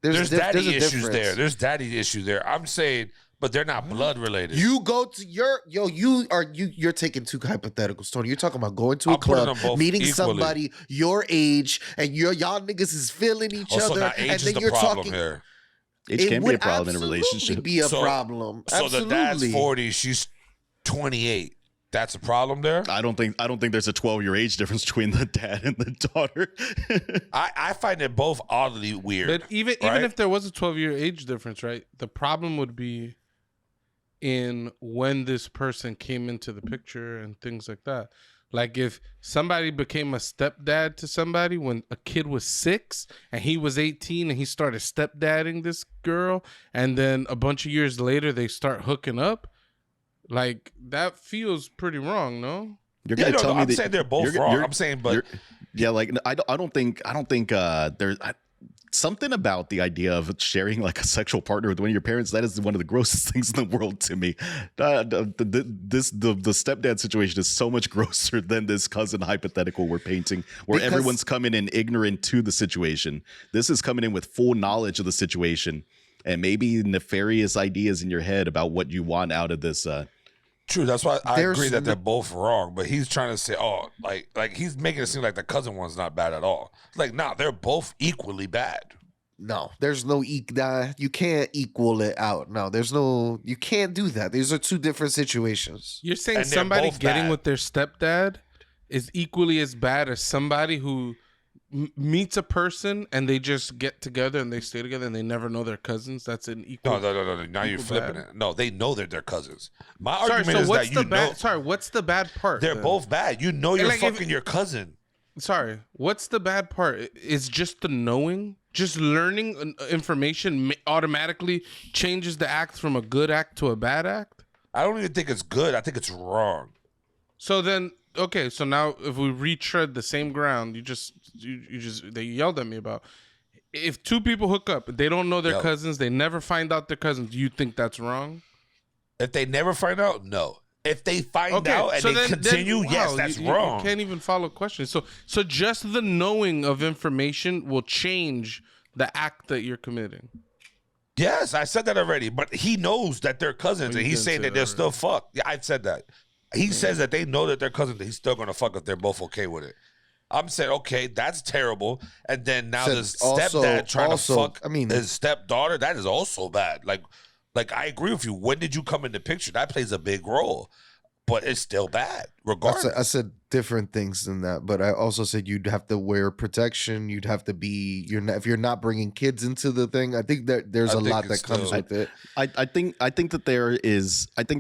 Speaker 1: issues there. There's daddy issues there. I'm saying, but they're not blood related.
Speaker 2: You go to you're taking two hypotheticals, Tony. You're talking about going to a club, meeting somebody your age, and y'all niggas is feeling each other, and then you're talking.
Speaker 1: Here.
Speaker 3: Age can be a problem in a relationship.
Speaker 2: Be a problem.
Speaker 1: So
Speaker 2: Absolutely.
Speaker 1: the dad's 40, she's 28. That's a problem there.
Speaker 3: I don't think there's a 12-year age difference between the dad and the daughter.
Speaker 1: I find it both oddly weird.
Speaker 4: But even if there was a 12-year age difference, right? The problem would be in when this person came into the picture and things like that. Like if somebody became a stepdad to somebody when a kid was 6 and he was 18 and he started stepdadding this girl, and then a bunch of years later they start hooking up. Like, that feels pretty wrong, no?
Speaker 3: You're gonna tell me
Speaker 1: I'm saying they're both wrong. I'm saying, but
Speaker 3: I don't think there's something about the idea of sharing like a sexual partner with one of your parents. That is one of the grossest things in the world to me. The stepdad situation is so much grosser than this cousin hypothetical we're painting, where everyone's coming in ignorant to the situation. This is coming in with full knowledge of the situation, and maybe nefarious ideas in your head about what you want out of this.
Speaker 1: True, that's why I agree that they're both wrong. But he's trying to say, like he's making it seem like the cousin one's not bad at all. Like, nah, they're both equally bad.
Speaker 2: No, there's no you can't equal it out. No, you can't do that. These are two different situations.
Speaker 4: You're saying somebody getting with their stepdad is equally as bad as somebody who meets a person and they just get together and they stay together and they never know their cousins. That's an equal.
Speaker 1: No. Now you're flipping it. No, they know that they're cousins. My argument is that you know.
Speaker 4: Sorry, what's the bad part?
Speaker 1: They're both bad. You know you're fucking your cousin.
Speaker 4: Sorry, what's the bad part? Is just the knowing, just learning information automatically changes the act from a good act to a bad act?
Speaker 1: I don't even think it's good. I think it's wrong.
Speaker 4: So then. Okay, so now if we retread the same ground, they yelled at me about, if two people hook up, they don't know their cousins, they never find out their cousins, do you think that's wrong?
Speaker 1: If they never find out, no. If they find out and they continue, yes, that's wrong.
Speaker 4: You can't even follow questions. So just the knowing of information will change the act that you're committing.
Speaker 1: Yes, I said that already, but he knows that they're cousins, and he's saying that they're still fucked. Yeah, I said that. He says that they know that they're cousins, he's still going to fuck if they're both okay with it. I'm saying, okay, that's terrible. And then now the stepdad trying to fuck his stepdaughter, that is also bad. Like I agree with you. When did you come in the picture? That plays a big role. but it's still bad
Speaker 2: I
Speaker 1: regardless.
Speaker 2: said different things than that, but I also said you'd have to wear protection. You'd have to be. If you're not bringing kids into the thing, I think that there's a lot that comes with it.
Speaker 3: I think that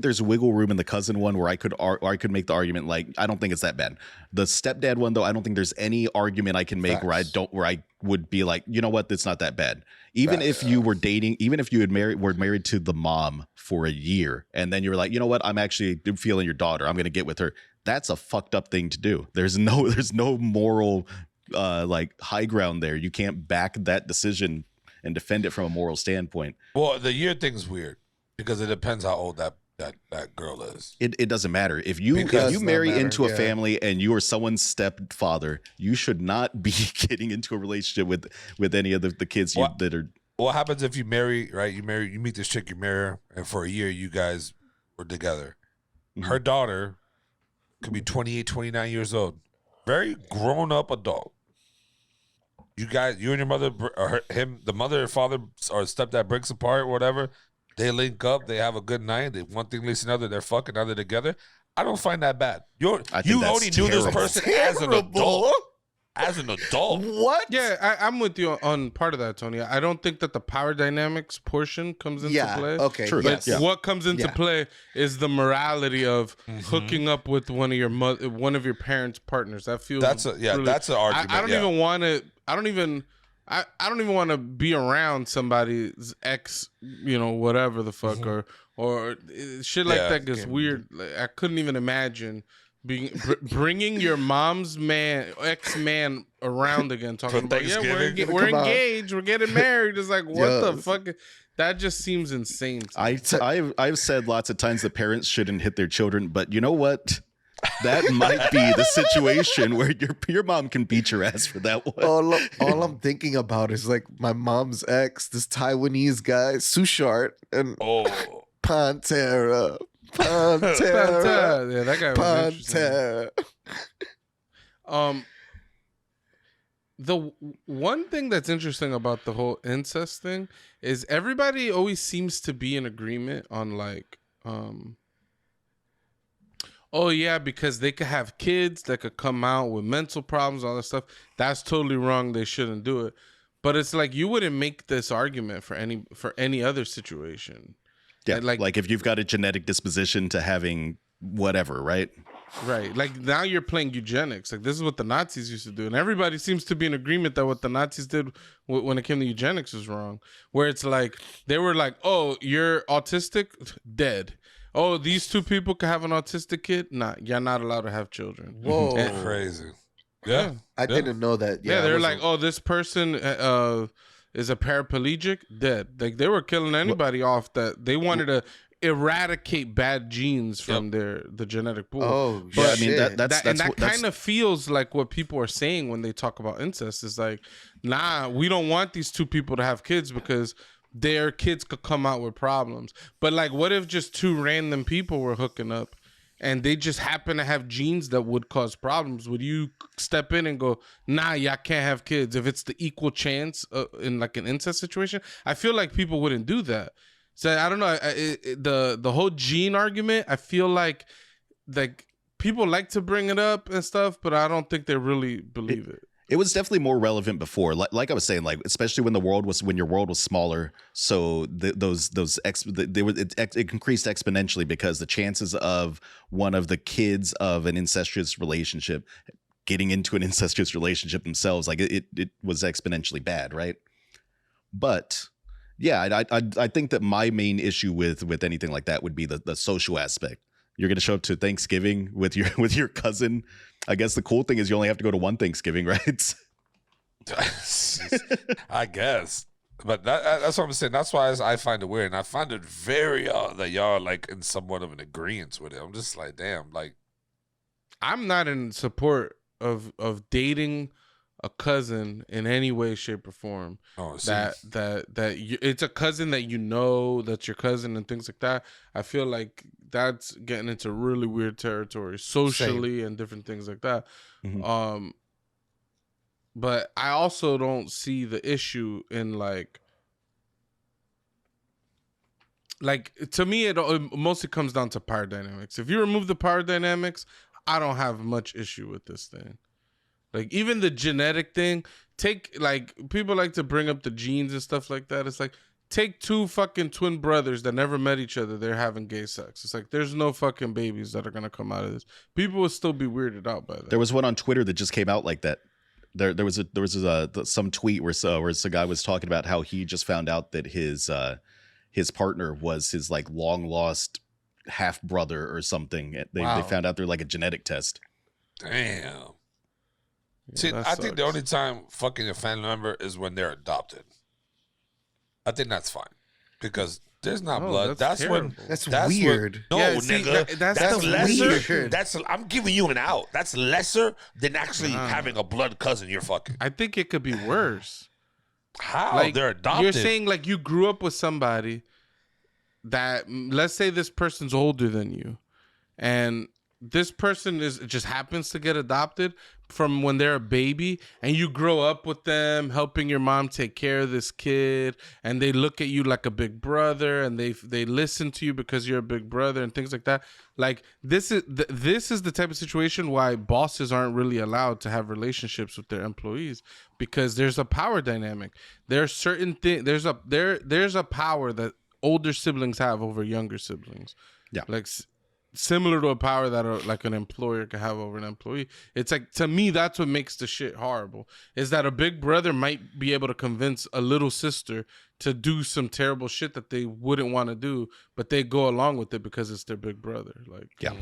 Speaker 3: there's wiggle room in the cousin one where I could make the argument like I don't think it's that bad. The stepdad one though, I don't think there's any argument I can make where I would be like, you know what, it's not that bad. Even if you were dating, even if you were married to the mom for a year, and then you were like, you know what, I'm actually feeling your daughter, I'm gonna get with her. That's a fucked up thing to do. There's no moral like high ground there. You can't back that decision and defend it from a moral standpoint.
Speaker 1: Well, the year thing's weird because it depends how old that girl is.
Speaker 3: It doesn't matter. If you marry into a family and you are someone's stepfather, you should not be getting into a relationship with any of the kids that are.
Speaker 1: What happens if you marry, right? You meet this chick, you marry her, and for a year you guys were together. Mm-hmm. Her daughter could be 28, 29 years old. Very grown-up adult. You and your mother, or the mother or father or stepdad breaks apart or whatever. They link up. They have a good night. One thing leads to another. They're fucking. Now they're together. I don't find that bad. You only knew this person as an adult. As an adult.
Speaker 2: What?
Speaker 4: Yeah, I'm with you on part of that, Tony. I don't think that the power dynamics portion comes into play.
Speaker 2: Okay.
Speaker 3: True.
Speaker 4: But what comes into play is the morality of hooking up with one of your parents' partners. That feels
Speaker 1: that's an argument.
Speaker 4: I don't even want to. I don't even want to be around somebody's ex, whatever the fuck, or shit like that gets weird. Like, I couldn't even imagine bringing your mom's ex-man around again, talking about we're engaged, we're getting married. It's like, what the fuck? That just seems insane.
Speaker 3: I've said lots of times that parents shouldn't hit their children, but you know what? That might be the situation where your mom can beat your ass for that one.
Speaker 2: All I'm thinking about is like my mom's ex, this Taiwanese guy, Sushart, and Pantera.
Speaker 4: Yeah, that guy was interesting. The one thing that's interesting about the whole incest thing is everybody always seems to be in agreement on like, oh yeah, because they could have kids that could come out with mental problems, all that stuff. That's totally wrong. They shouldn't do it. But it's like you wouldn't make this argument for any other situation.
Speaker 3: Yeah, like if you've got a genetic disposition to having whatever, right?
Speaker 4: Right. Like now you're playing eugenics. Like this is what the Nazis used to do. And everybody seems to be in agreement that what the Nazis did when it came to eugenics was wrong. Where it's like, they were like, oh, you're autistic? Dead. Oh, these two people can have an autistic kid? Nah, you're not allowed to have children.
Speaker 2: Whoa.
Speaker 1: Crazy. Yeah.
Speaker 2: I didn't know that.
Speaker 4: Yeah, they're like, oh, this person is a paraplegic? Dead. Like they were killing anybody off that they wanted to eradicate bad genes from the genetic pool.
Speaker 2: Oh,
Speaker 4: but
Speaker 2: shit.
Speaker 4: That kind of feels like what people are saying when they talk about incest is like, nah, we don't want these two people to have kids because their kids could come out with problems. But like, what if just two random people were hooking up and they just happen to have genes that would cause problems? Would you step in and go, nah, y'all can't have kids if it's the equal chance in like an incest situation? I feel like people wouldn't do that. So I don't know. The whole gene argument, I feel like people like to bring it up and stuff, but I don't think they really believe it.
Speaker 3: It was definitely more relevant before, like I was saying, like especially when your world was smaller. So it increased exponentially because the chances of one of the kids of an incestuous relationship getting into an incestuous relationship themselves, like it was exponentially bad, right? But yeah, I think that my main issue with anything like that would be the social aspect. You're gonna show up to Thanksgiving with your cousin. I guess the cool thing is you only have to go to one Thanksgiving, right?
Speaker 1: I guess, but that's what I'm saying. That's why I find it weird, and I find it very that y'all are like in somewhat of an agreement with it. I'm just like, damn, like
Speaker 4: I'm not in support of dating a cousin in any way, shape, or form. It's a cousin that that's your cousin and things like that. I feel like that's getting into really weird territory socially and different things like that. Mm-hmm. But I also don't see the issue in like like to me, it mostly comes down to power dynamics. If you remove the power dynamics, I don't have much issue with this thing. Like even the genetic thing, like people like to bring up the genes and stuff like that. It's like take two fucking twin brothers that never met each other. They're having gay sex. It's like there's no fucking babies that are gonna come out of this. People will still be weirded out by that.
Speaker 3: There was one on Twitter that just came out like that. There was some tweet where some guy was talking about how he just found out that his partner was his like long lost half brother or something. They found out through like a genetic test.
Speaker 1: Damn.
Speaker 4: Yeah,
Speaker 1: See, I think
Speaker 4: sucks.
Speaker 1: the only time fucking a family member is when they're adopted. I think that's fine because there's not blood. That's when.
Speaker 2: That's weird.
Speaker 1: No,
Speaker 4: Yeah, see,
Speaker 1: nigga.
Speaker 4: that's
Speaker 1: That's
Speaker 4: the
Speaker 1: lesser.
Speaker 2: weird.
Speaker 1: I'm giving you an out. That's lesser than actually having a blood cousin you're fucking.
Speaker 4: I think it could be worse.
Speaker 1: How?
Speaker 4: Like
Speaker 1: They're adopted.
Speaker 4: you're saying, like you grew up with somebody that, let's say, this person's older than you, and this person just happens to get adopted from when they're a baby, and you grow up with them helping your mom take care of this kid, and they look at you like a big brother, and they listen to you because you're a big brother and things like that. Like this is the type of situation why bosses aren't really allowed to have relationships with their employees, because there's a power dynamic. There's certain things. There's a power that older siblings have over younger siblings.
Speaker 3: Yeah.
Speaker 4: Like similar to a power that like an employer can have over an employee. It's like, to me, that's what makes the shit horrible, is that a big brother might be able to convince a little sister to do some terrible shit that they wouldn't want to do, but they go along with it because it's their big brother. Like,
Speaker 3: Yeah.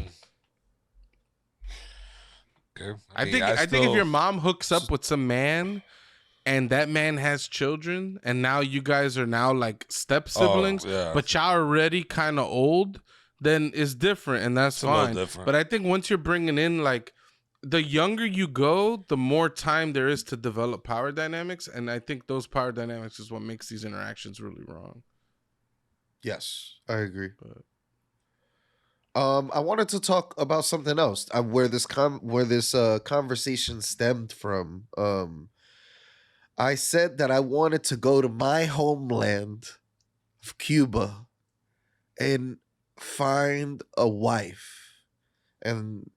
Speaker 1: Okay.
Speaker 4: I think if your mom hooks up with some man and that man has children, and now you guys are now like step siblings,
Speaker 1: yeah.
Speaker 4: but y'all are already kind of old, then it's different, and that's
Speaker 1: It's a little
Speaker 4: fine.
Speaker 1: different.
Speaker 4: But I think once you're bringing in, like, the younger you go, the more time there is to develop power dynamics, and I think those power dynamics is what makes these interactions really wrong.
Speaker 2: Yes, I agree.
Speaker 4: But
Speaker 2: I wanted to talk about something else. Where this conversation stemmed from. I said that I wanted to go to my homeland of Cuba and find a wife, and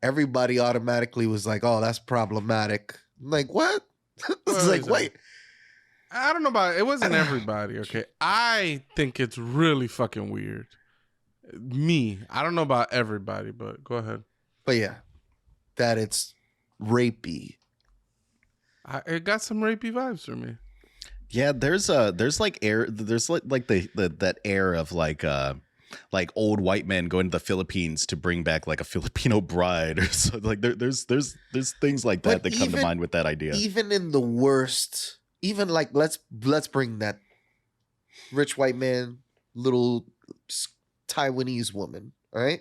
Speaker 2: everybody automatically was like, "Oh, that's problematic." I'm like, what? It's like, wait.
Speaker 4: I don't know about it. It wasn't everybody, okay? I think it's really fucking weird. Me. I don't know about everybody, but go ahead.
Speaker 2: But yeah, that it's rapey.
Speaker 4: It got some rapey vibes for me.
Speaker 3: Yeah, there's like air. There's like that air of like old white men going to the Philippines to bring back like a Filipino bride or so. Like there's things like that
Speaker 2: But
Speaker 3: that come to mind with that idea.
Speaker 2: Even in the worst, even like let's bring that rich white man, little Taiwanese woman. All right,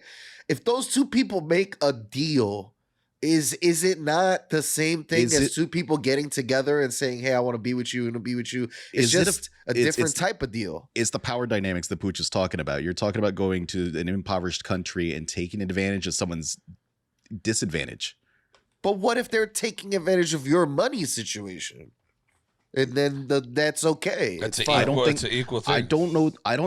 Speaker 2: if those two people make a deal, is it not the same thing as two people getting together and saying, "Hey, I want to be with you and to be with you"? It's just a different type of deal.
Speaker 3: It's the power dynamics that Pooch is talking about. You're talking about going to an impoverished country and taking advantage of someone's disadvantage.
Speaker 2: But what if they're taking advantage of your money situation? And then that's okay.
Speaker 1: That's
Speaker 2: It's
Speaker 1: an
Speaker 2: fine.
Speaker 1: equal, it's an equal thing.
Speaker 3: I don't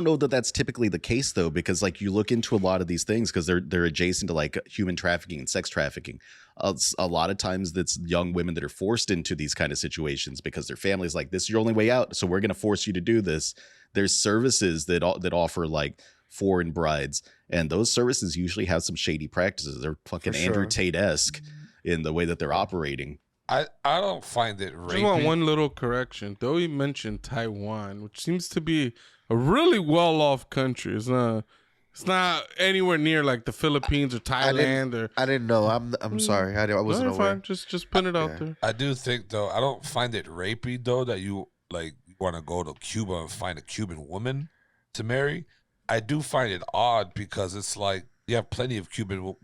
Speaker 3: know that that's typically the case though, because like you look into a lot of these things because they're adjacent to like human trafficking and sex trafficking. A lot of times that's young women that are forced into these kind of situations because their family's like, this is your only way out, so we're going to force you to do this. There's services that offer like foreign brides, and those services usually have some shady practices. They're fucking
Speaker 2: For
Speaker 3: Andrew
Speaker 2: sure.
Speaker 3: Tate-esque in the way that they're operating.
Speaker 1: I don't find it
Speaker 4: I just want
Speaker 1: rapey.
Speaker 4: one little correction. Doughy mentioned Taiwan, which seems to be a really well-off country. It's not anywhere near like the Philippines or Thailand or.
Speaker 2: I didn't know. I'm sorry. I wasn't
Speaker 4: No,
Speaker 2: aware.
Speaker 4: fine. Just put it out
Speaker 2: Yeah.
Speaker 4: there.
Speaker 1: I do think though, I don't find it rapey though that you want to go to Cuba and find a Cuban woman to marry. I do find it odd because it's like you have plenty of Cuban,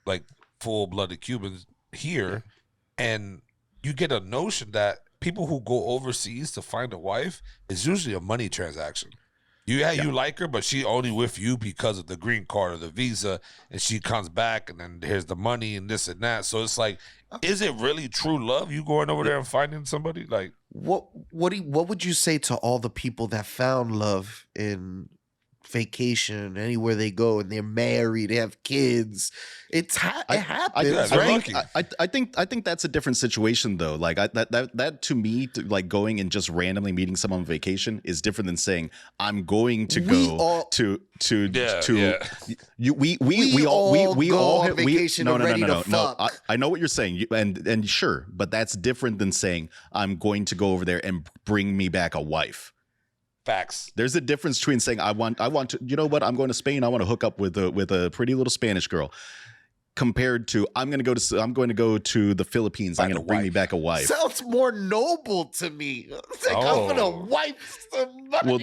Speaker 1: like full-blooded Cubans here, and you get a notion that people who go overseas to find a wife is usually a money transaction. You like her, but she only with you because of the green card or the visa, and she comes back, and then here's the money and this and that. So it's like, is it really true love? You going over there and finding somebody like
Speaker 2: What would you say to all the people that found love in vacation anywhere they go, and they're married, they have kids. It happens, right?
Speaker 3: I think that's a different situation though. Like that to me, like going and just randomly meeting someone on vacation is different than saying I'm going to go to we all
Speaker 2: on vacation
Speaker 3: no. I know what you're saying, and sure, but that's different than saying I'm going to go over there and bring me back a wife.
Speaker 1: Facts.
Speaker 3: There's a difference between saying I want to, you know what, I'm going to Spain, I want to hook up with a pretty little Spanish girl, compared to I'm going to go to the Philippines, I'm going to bring me back a wife.
Speaker 2: Sounds more noble to me. It's like I'm going to wife somebody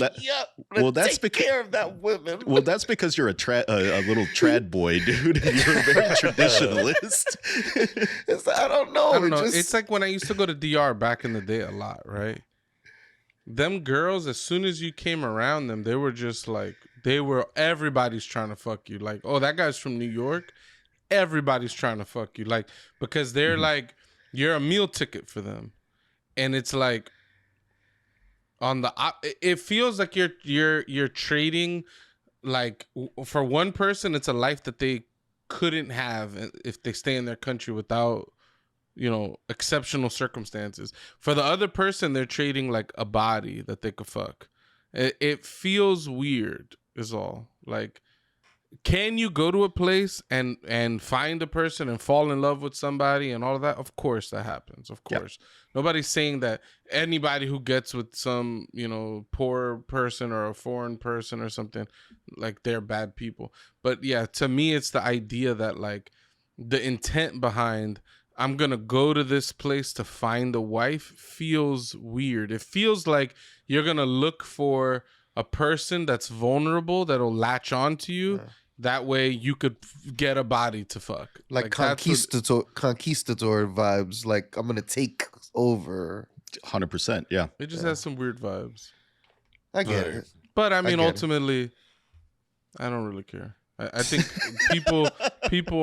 Speaker 2: that's take care of that woman.
Speaker 3: Well, that's because you're a little trad boy, dude. You're a very traditionalist.
Speaker 2: I don't know.
Speaker 4: It's like when I used to go to DR back in the day a lot, right? Them girls, as soon as you came around them, they were just like, everybody's trying to fuck you. Like, oh, that guy's from New York. Everybody's trying to fuck you. Like, because they're like, you're a meal ticket for them. And it's like, it feels like you're trading, like, for one person, it's a life that they couldn't have if they stay in their country without, exceptional circumstances. For the other person, they're trading like a body that they could fuck. It feels weird is all. Like, can you go to a place and find a person and fall in love with somebody and all of that? Of course that happens. Of course. Yep. Nobody's saying that anybody who gets with some, poor person or a foreign person or something, like, they're bad people. But yeah, to me, it's the idea that, like, the intent behind I'm going to go to this place to find a wife feels weird. It feels like you're going to look for a person that's vulnerable, that'll latch on to you. Yeah. That way you could get a body to fuck.
Speaker 2: Like conquistador vibes. Like, I'm going to take over.
Speaker 3: 100%, yeah.
Speaker 4: It just has some weird vibes.
Speaker 2: I get it.
Speaker 4: But, I mean, ultimately, I don't really care. I think people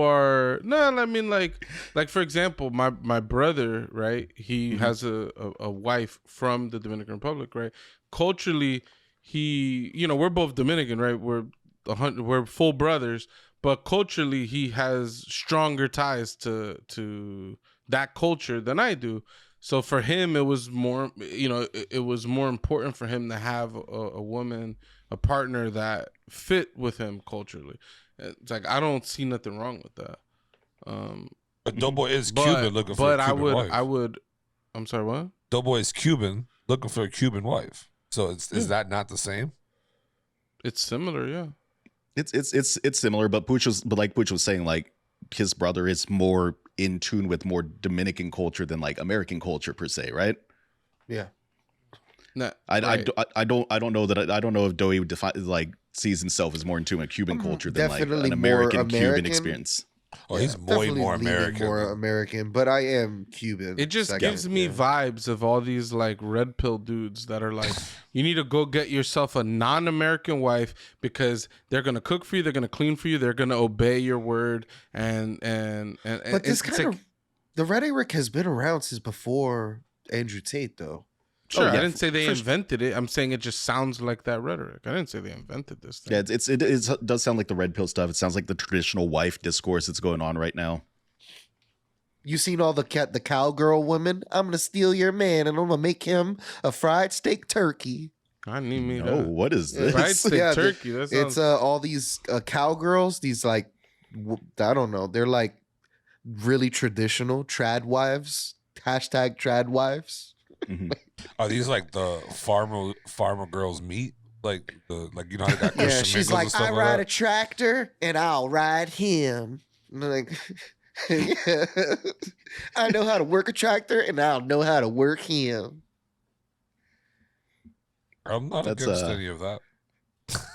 Speaker 4: are I mean, like for example, my brother, right? He has a wife from the Dominican Republic, right? Culturally, we're both Dominican, right? We're full brothers, but culturally, he has stronger ties to that culture than I do. So for him, it was more, it was more important for him to have a woman, a partner that fit with him culturally. It's like, I don't see nothing wrong with that.
Speaker 1: But Doughboy is Cuban looking for a Cuban wife.
Speaker 4: I'm sorry, what?
Speaker 1: Doughboy is Cuban looking for a Cuban wife. So is that not the same?
Speaker 4: It's similar, yeah.
Speaker 3: It's similar, but like Pucho was saying, like, his brother is more in tune with more Dominican culture than like American culture per se, right?
Speaker 2: Yeah.
Speaker 3: No, I don't know if Doughy would sees himself as more in tune with Cuban culture than like an American Cuban experience.
Speaker 1: Oh, yeah, he's way more American.
Speaker 2: More American, but I am Cuban.
Speaker 4: It just gives me vibes of all these like red pill dudes that are like, you need to go get yourself a non-American wife because they're gonna cook for you, they're gonna clean for you, they're gonna obey your word, and
Speaker 2: but this kind of the rhetoric has been around since before Andrew Tate, though.
Speaker 4: Sure, I didn't say they invented it. I'm saying it just sounds like that rhetoric. I didn't say they invented this thing.
Speaker 3: Yeah, it does sound like the red pill stuff. It sounds like the traditional wife discourse that's going on right now.
Speaker 2: You seen all the cowgirl women? I'm gonna steal your man and I'm gonna make him a fried steak turkey.
Speaker 4: I need me.
Speaker 3: Oh, what is this?
Speaker 4: Fried steak turkey. That sounds...
Speaker 2: It's all these cowgirls. These like, I don't know. They're like really traditional trad wives. Hashtag trad wives.
Speaker 3: Mm-hmm.
Speaker 1: Are these like the farmer girls meet? Like how they got Christian
Speaker 2: she's like, I ride a tractor and I'll ride him. And I'm like, yeah. I know how to work a tractor and I'll know how to work him.
Speaker 1: I'm not against any of that.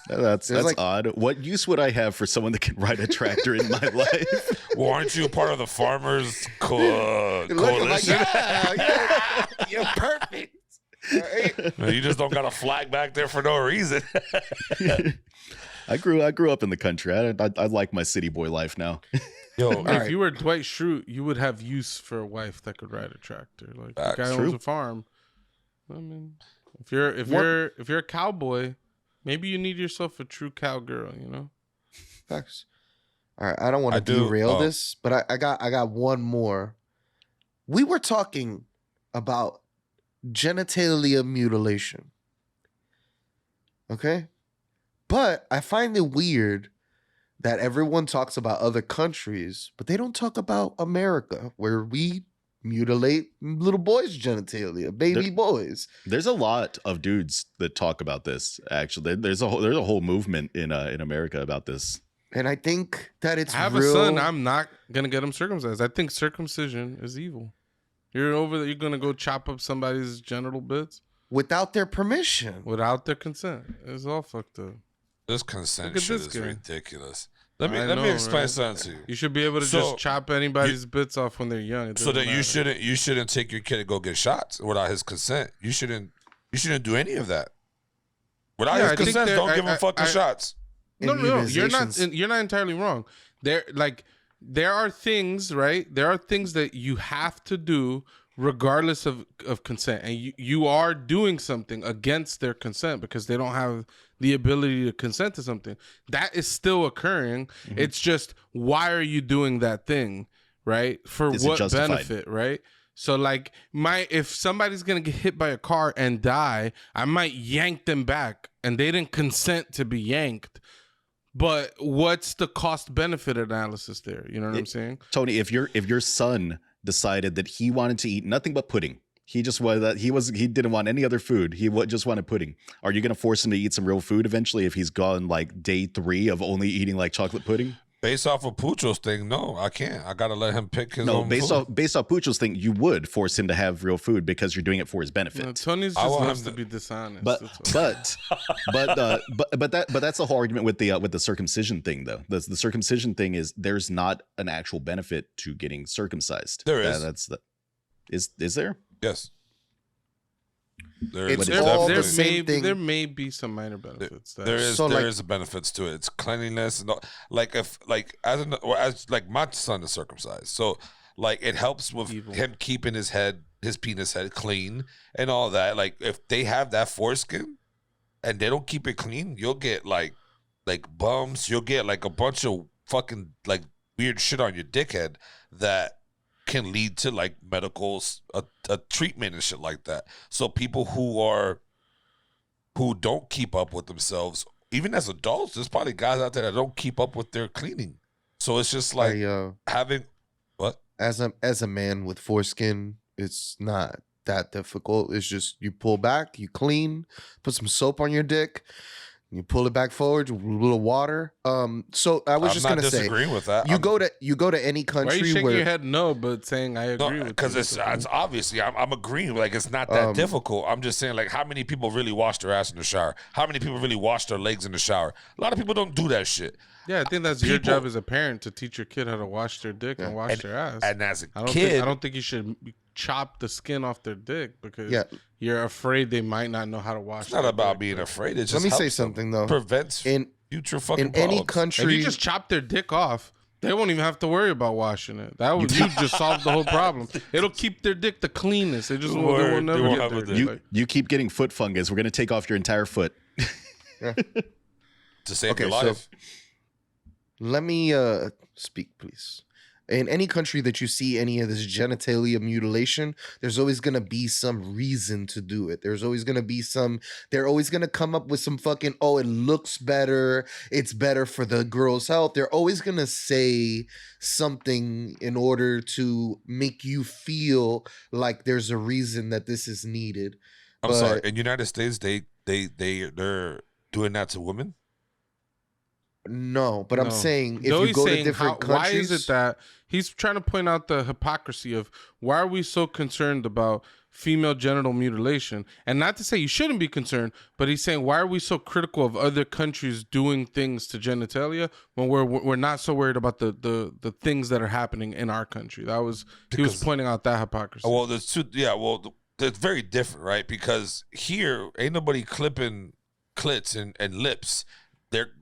Speaker 3: That's like, odd. What use would I have for someone that can ride a tractor in my life?
Speaker 1: Well, aren't you part of the farmers coalition?
Speaker 2: Like, yeah, you're perfect.
Speaker 1: Right? You just don't got a flag back there for no reason.
Speaker 3: I grew up in the country. I like my city boy life now.
Speaker 1: Yo,
Speaker 4: if you were Dwight Schrute, you would have use for a wife that could ride a tractor. Like, the guy owns a farm. I mean, if you're a cowboy, Maybe you need yourself a true cowgirl, you know?
Speaker 2: Facts. All right, I don't want to derail this, but I got one more. We were talking about genitalia mutilation. Okay? But I find it weird that everyone talks about other countries, but they don't talk about America, where we mutilate little boys' genitalia, baby boys.
Speaker 3: There's a lot of dudes that talk about this. Actually, there's a whole movement in America about this.
Speaker 2: And I think that it's
Speaker 4: I have
Speaker 2: real.
Speaker 4: a son. I'm not gonna get him circumcised. I think circumcision is evil. You're over there. You're gonna go chop up somebody's genital bits
Speaker 2: without their permission,
Speaker 4: without their consent. It's all fucked up.
Speaker 1: This consent shit is ridiculous. Let me explain
Speaker 4: right?
Speaker 1: something to you.
Speaker 4: You should be able to just chop anybody's bits off when they're young.
Speaker 1: So that you shouldn't take your kid to go get shots without his consent. You shouldn't do any of that without his consent. Don't give him fucking shots.
Speaker 4: No, you're not entirely wrong. There are things, right? There are things that you have to do regardless of consent, and you are doing something against their consent because they don't have the ability to consent to something. That is still occurring. Mm-hmm. It's just, why are you doing that thing, right? For what benefit, right? So like, if somebody's gonna get hit by a car and die, I might yank them back, and they didn't consent to be yanked. But what's the cost benefit analysis there? You know what I'm saying,
Speaker 3: Tony? If your son decided that he wanted to eat nothing but pudding, he didn't want any other food, just wanted pudding, are you going to force him to eat some real food eventually if he's gone like day 3 of only eating like chocolate pudding?
Speaker 1: Based off of Pucho's thing, no, I can't. I gotta let him pick his own
Speaker 3: based
Speaker 1: food.
Speaker 3: based off Pucho's thing, you would force him to have real food because you're doing it for his benefit.
Speaker 4: No, Tony's just loves to be dishonest.
Speaker 3: But that's the whole argument with the circumcision thing, though. The circumcision thing is there's not an actual benefit to getting circumcised.
Speaker 1: There is.
Speaker 3: Is there?
Speaker 1: Yes.
Speaker 2: There
Speaker 4: may be some minor benefits.
Speaker 1: There is benefits to it. It's cleanliness and like as my son is circumcised, so like it helps with him keeping his penis head clean and all that. Like if they have that foreskin and they don't keep it clean, you'll get like bumps. You'll get like a bunch of fucking like weird shit on your dickhead that can lead to like medicals, a treatment and shit like that. So people who don't keep up with themselves, even as adults, there's probably guys out there that don't keep up with their cleaning. So it's just like having what?
Speaker 2: As a man with foreskin, it's not that difficult. It's just you pull back, you clean, put some soap on your dick. You pull it back forward with a little water. So I was just gonna say,
Speaker 1: disagreeing with that.
Speaker 2: You go to any country.
Speaker 4: Why are you shaking your head no, but saying I agree with?
Speaker 1: Because it's obviously I'm agreeing. Like it's not that difficult. I'm just saying, like, how many people really wash their ass in the shower? How many people really wash their legs in the shower? A lot of people don't do that shit.
Speaker 4: Yeah, I think that's your job as a parent to teach your kid how to wash their dick and wash their ass.
Speaker 1: And as a
Speaker 4: kid, I don't think you should chop the skin off their dick because you're afraid they might not know how to wash.
Speaker 1: It's not about being afraid. It just
Speaker 2: let me say something though.
Speaker 1: Prevents future fucking
Speaker 2: in any country.
Speaker 4: If you just chop their dick off, they won't even have to worry about washing it. You just solved the whole problem. It'll keep their dick the cleanest. They will never get dirty.
Speaker 3: You keep getting foot fungus. We're gonna take off your entire foot
Speaker 1: to save your life.
Speaker 2: So, let me speak, please. In any country that you see any of this genitalia mutilation, there's always going to be some reason to do it. There's always going to be they're always going to come up with some fucking, it looks better. It's better for the girl's health. They're always going to say something in order to make you feel like there's a reason that this is needed.
Speaker 1: I'm sorry. In the United States, they're doing that to women?
Speaker 2: No, but I'm saying if you go to different countries,
Speaker 4: why is it that he's trying to point out the hypocrisy of why are we so concerned about female genital mutilation? And not to say you shouldn't be concerned, but he's saying why are we so critical of other countries doing things to genitalia when we're not so worried about the things that are happening in our country? He was pointing out that hypocrisy.
Speaker 1: Well, there's two. Yeah, well, it's very different, right? Because here ain't nobody clipping clits and lips.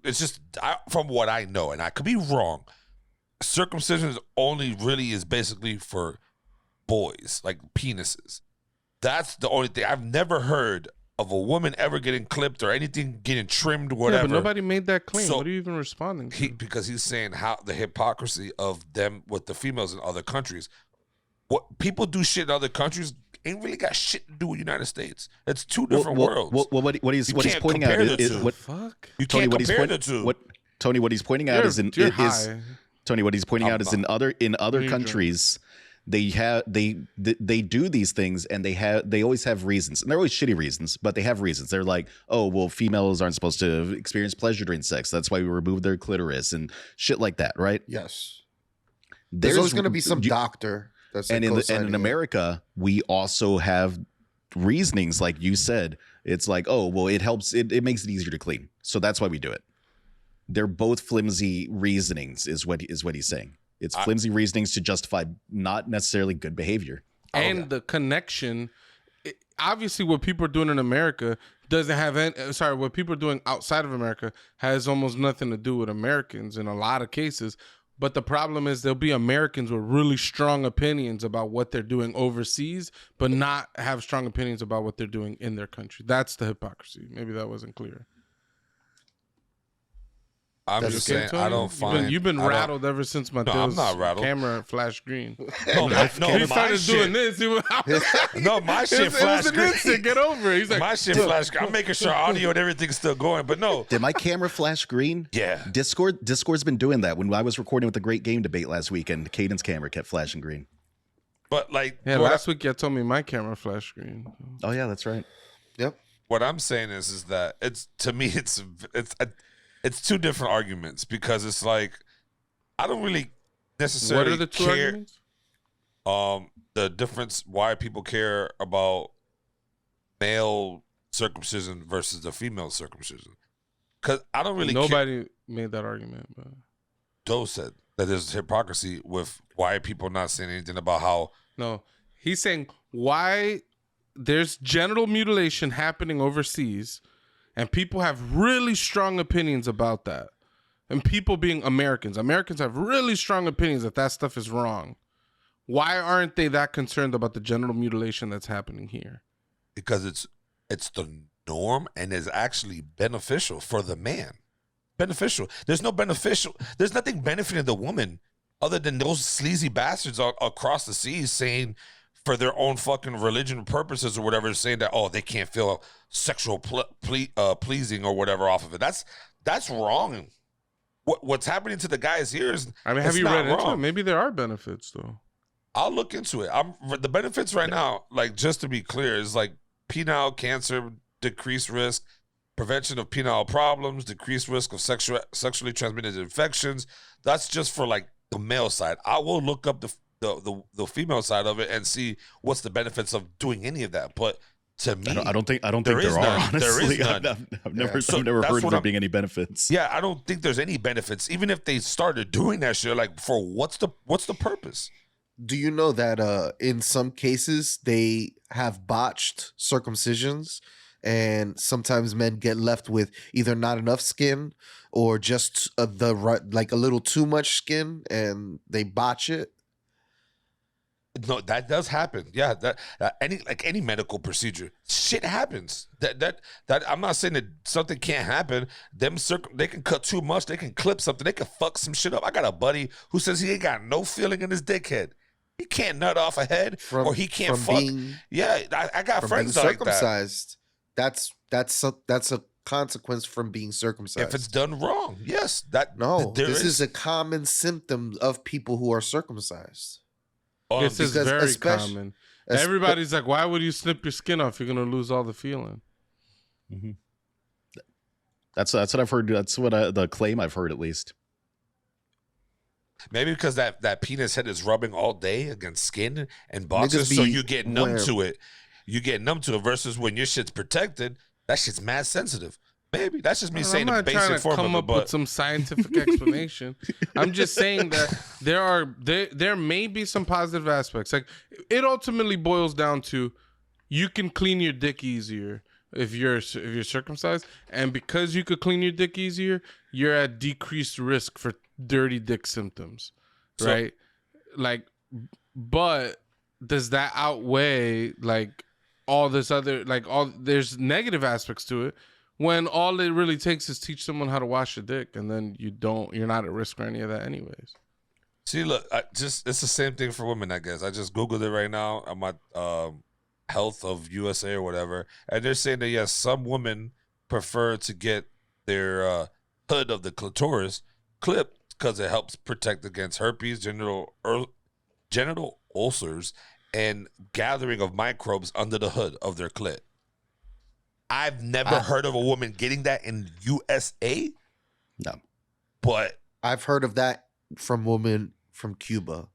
Speaker 1: It's just from what I know, and I could be wrong. Circumcision only really is basically for boys, like penises. That's the only thing. I've never heard of a woman ever getting clipped or anything getting trimmed, whatever.
Speaker 4: Yeah, but nobody made that claim.
Speaker 1: So
Speaker 4: what are you even responding to?
Speaker 1: Because he's saying how the hypocrisy of them with the females in other countries. What people do shit in other countries ain't really got shit to do with the United States. It's two different worlds.
Speaker 3: What he's pointing out is
Speaker 1: what
Speaker 4: fuck.
Speaker 1: You can't compare the two.
Speaker 3: Tony, what he's pointing out is Tony, what he's pointing out is in other countries, they do these things and they always have reasons, and they're always shitty reasons, but they have reasons. They're like, oh well, females aren't supposed to experience pleasure during sex. That's why we remove their clitoris and shit like that, right?
Speaker 2: Yes. There's always going to be some doctor.
Speaker 3: And in America, we also have reasonings, like you said. It's like, oh well, it helps. It makes it easier to clean, so that's why we do it. They're both flimsy reasonings, is what he's saying. It's flimsy reasonings to justify not necessarily good behavior.
Speaker 4: And the connection, obviously, what people are doing in America doesn't have any. Sorry, what people are doing outside of America has almost nothing to do with Americans in a lot of cases. But the problem is there'll be Americans with really strong opinions about what they're doing overseas, but not have strong opinions about what they're doing in their country. That's the hypocrisy. Maybe that wasn't clear.
Speaker 1: I'm just saying, I don't find...
Speaker 4: You've been rattled ever since Mateo's camera flashed green.
Speaker 1: No,
Speaker 4: he started doing this.
Speaker 1: No, my shit flashed green.
Speaker 4: Get over it. He's like,
Speaker 1: my shit flashed green. I'm making sure audio and everything's still going, but no.
Speaker 3: Did my camera flash green?
Speaker 1: Yeah.
Speaker 3: Discord's been doing that. When I was recording with the Great Game Debate last weekend, Caden's camera kept flashing green.
Speaker 1: But like...
Speaker 4: Yeah, last week you told me my camera flashed green.
Speaker 3: Oh, yeah, that's right.
Speaker 2: Yep.
Speaker 1: What I'm saying is that to me, it's two different arguments, because it's like, I don't really necessarily
Speaker 4: care. What are the two arguments?
Speaker 1: The difference why people care about male circumcision versus the female circumcision. Because I don't really
Speaker 4: Nobody made that argument. But
Speaker 1: Doe said that there's hypocrisy with why people not saying anything about how...
Speaker 4: No, he's saying why there's genital mutilation happening overseas, and people have really strong opinions about that. And people being Americans have really strong opinions that stuff is wrong. Why aren't they that concerned about the genital mutilation that's happening here?
Speaker 1: Because it's the norm and is actually beneficial for the man. Beneficial. There's nothing benefiting the woman other than those sleazy bastards across the seas saying, for their own fucking religion purposes or whatever, saying that, oh, they can't feel sexual pleasing or whatever off of it. That's wrong. What's happening to the guys here is,
Speaker 4: I mean, have you read into it? Maybe there are benefits though.
Speaker 1: I'll look into it. The benefits right now, like, just to be clear, is like penile cancer, decreased risk, prevention of penile problems, decreased risk of sexually transmitted infections. That's just for like the male side. I will look up the female side of it and see what's the benefits of doing any of that. But to me,
Speaker 3: I don't think there are. Honestly,
Speaker 1: there is none.
Speaker 3: I've never heard of there being any benefits.
Speaker 1: Yeah, I don't think there's any benefits. Even if they started doing that shit, like, for what's the purpose?
Speaker 2: Do you know that in some cases they have botched circumcisions, and sometimes men get left with either not enough skin or just a little too much skin, and they botch it?
Speaker 1: No, that does happen. Yeah, that any medical procedure, shit happens. That I'm not saying that something can't happen. They can cut too much. They can clip something. They can fuck some shit up. I got a buddy who says he ain't got no feeling in his dickhead. He can't nut off a head, or he can't fuck. I got friends like
Speaker 2: circumcised. That. That's a consequence from being circumcised.
Speaker 1: If it's done wrong, yes.
Speaker 2: This is a common symptom of people who are circumcised.
Speaker 4: This is very common. Everybody's like, why would you snip your skin off? You're going to lose all the feeling.
Speaker 3: Mm-hmm. That's what I've heard. That's what the claim I've heard, at least.
Speaker 1: Maybe because that penis head is rubbing all day against skin and boxes, so you get numb to it. You get numb to it versus when your shit's protected, that shit's mad sensitive. Maybe that's just me saying the basic form of it. I'm not trying to come up with
Speaker 4: some scientific explanation. I'm just saying that there may be some positive aspects. Like, it ultimately boils down to, you can clean your dick easier if you're circumcised, and because you could clean your dick easier, you're at decreased risk for dirty dick symptoms, right? But does that outweigh like all this other there's negative aspects to it. When all it really takes is teach someone how to wash a dick, and then you're not at risk for any of that anyways.
Speaker 1: See, look, it's the same thing for women, I guess. I just Googled it right now on my Health of USA or whatever, and they're saying that, yes, some women prefer to get their hood of the clitoris clipped because it helps protect against herpes, genital ulcers, and gathering of microbes under the hood of their clit. I've never heard of a woman getting that in USA.
Speaker 3: No.
Speaker 1: But
Speaker 2: I've heard of that from women from Cuba.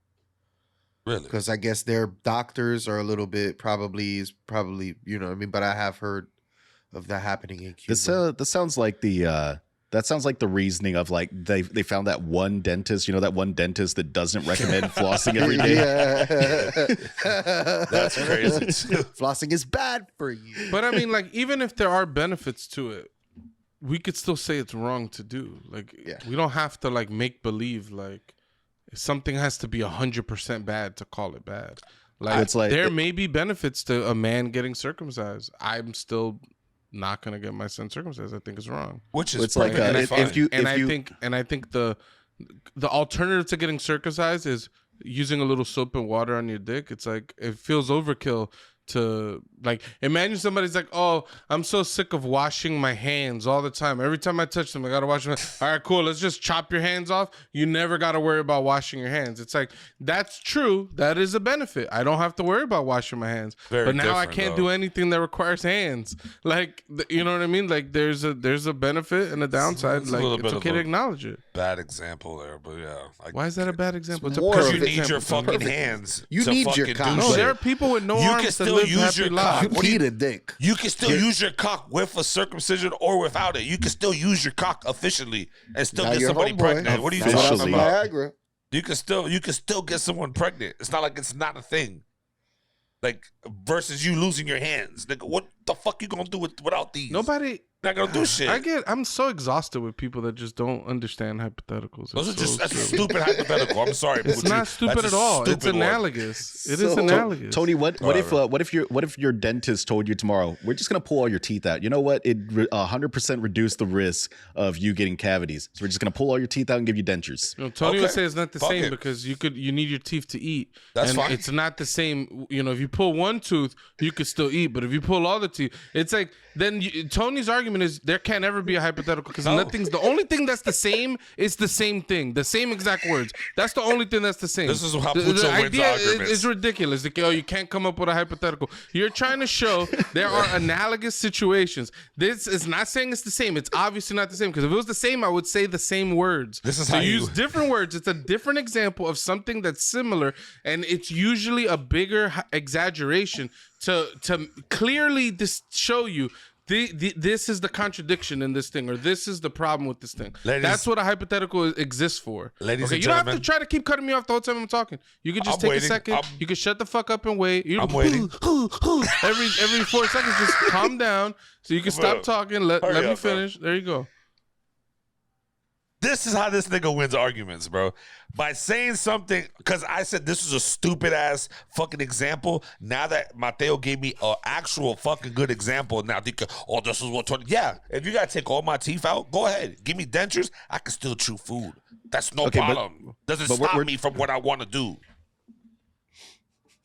Speaker 1: Really?
Speaker 2: Because I guess their doctors are a little bit probably, you know what I mean? But I have heard of that happening in Cuba.
Speaker 3: This sounds like the reasoning of like they found that one dentist, that one dentist that doesn't recommend flossing every day.
Speaker 1: That's crazy too.
Speaker 2: Flossing is bad for you.
Speaker 4: But I mean, like, even if there are benefits to it, we could still say it's wrong to do. Like, we don't have to like make believe like something has to be 100% bad to call it bad. Like,
Speaker 3: it's like
Speaker 4: there may be benefits to a man getting circumcised. I'm still not gonna get my son circumcised. I think it's wrong.
Speaker 1: Which is
Speaker 3: it's like
Speaker 4: I think the alternative to getting circumcised is using a little soap and water on your dick. It's like it feels overkill to like imagine somebody's like, oh, I'm so sick of washing my hands all the time. Every time I touch them, I gotta wash my hands. All right, cool. Let's just chop your hands off. You never gotta worry about washing your hands. It's like that's true. That is a benefit. I don't have to worry about washing my hands. But now I can't do anything that requires hands. Like, you know what I mean? Like there's a benefit and a downside. It's okay to acknowledge it.
Speaker 1: Bad example there, but yeah.
Speaker 4: Why is that a bad example? It's
Speaker 1: because you need your fucking hands.
Speaker 2: You need your cock.
Speaker 4: No, there are people with no arms that live happy lives.
Speaker 2: You need a dick.
Speaker 1: You can still use your cock with a circumcision or without it. You can still use your cock efficiently and still get somebody pregnant. What are you talking about?
Speaker 2: Viagra.
Speaker 1: You can still get someone pregnant. It's not like it's not a thing. Like versus you losing your hands. Like what the fuck you gonna do without these?
Speaker 4: Nobody.
Speaker 1: Not gonna do shit.
Speaker 4: I'm so exhausted with people that just don't understand hypotheticals.
Speaker 1: Those are just that's a stupid hypothetical. I'm sorry.
Speaker 4: It's not stupid at all. It's analogous. It is analogous.
Speaker 3: Tony, what if your dentist told you tomorrow, we're just gonna pull all your teeth out? You know what? It 100% reduce the risk of you getting cavities. So we're just gonna pull all your teeth out and give you dentures.
Speaker 4: Tony would say it's not the same because you need your teeth to eat.
Speaker 1: That's fine.
Speaker 4: It's not the same. If you pull one tooth, you could still eat, but if you pull all the teeth, it's like then Tony's argument is there can't ever be a hypothetical because nothing's the only thing that's the same is the same thing, the same exact words. That's the only thing that's the same.
Speaker 1: This is how Pucho
Speaker 4: the
Speaker 1: wins
Speaker 4: idea
Speaker 1: arguments.
Speaker 4: is ridiculous. Like, you can't come up with a hypothetical. You're trying to show there are analogous situations. This is not saying it's the same. It's obviously not the same because if it was the same, I would say the same words.
Speaker 1: This is
Speaker 4: so
Speaker 1: how
Speaker 4: you use different words. It's a different example of something that's similar, and it's usually a bigger exaggeration to clearly show you. This is the contradiction in this thing, or this is the problem with this thing. That's what a hypetical exists for.
Speaker 1: Ladies and
Speaker 4: you don't have
Speaker 1: gentlemen,
Speaker 4: to try to keep cutting me off the whole time I'm talking. You can just take a second. You can shut the fuck up and wait.
Speaker 1: I'm waiting.
Speaker 4: Every 4 seconds, just calm down so you can stop talking. Let me finish. There you go.
Speaker 1: This is how this nigga wins arguments, bro. By saying something, because I said this was a stupid ass fucking example. Now that Mateo gave me an actual fucking good example, now think, oh, this is what. Yeah, if you gotta take all my teeth out, go ahead. Give me dentures. I can still chew food. That's no problem. Doesn't stop me from what I want to do.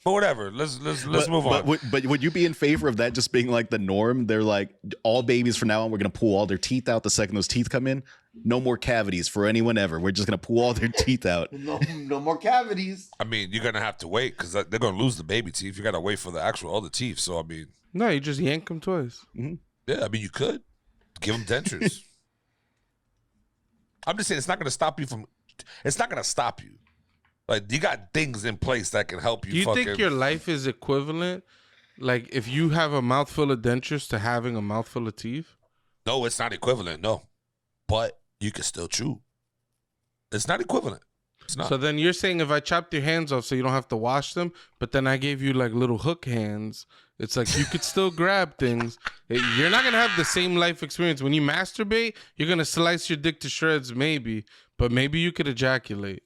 Speaker 1: But whatever, let's move on.
Speaker 3: But would you be in favor of that just being like the norm? They're like, all babies from now on, we're gonna pull all their teeth out the second those teeth come in. No more cavities for anyone ever. We're just gonna pull all their teeth out.
Speaker 2: No more cavities.
Speaker 1: I mean, you're gonna have to wait because they're gonna lose the baby teeth. You gotta wait for the actual other teeth. So I mean,
Speaker 4: no, you just yank them twice.
Speaker 1: Mm-hmm. Yeah, I mean, you could give them dentures. I'm just saying it's not gonna stop you from. It's not gonna stop you. Like, you got things in place that can help you.
Speaker 4: Do you think your life is equivalent? Like, if you have a mouthful of dentures to having a mouthful of teeth?
Speaker 1: No, it's not equivalent. No, but you can still chew. It's not equivalent. It's not.
Speaker 4: So then you're saying if I chopped your hands off so you don't have to wash them, but then I gave you like little hook hands, it's like you could still grab things. You're not going to have the same life experience. When you masturbate, you're going to slice your dick to shreds maybe, but maybe you could ejaculate.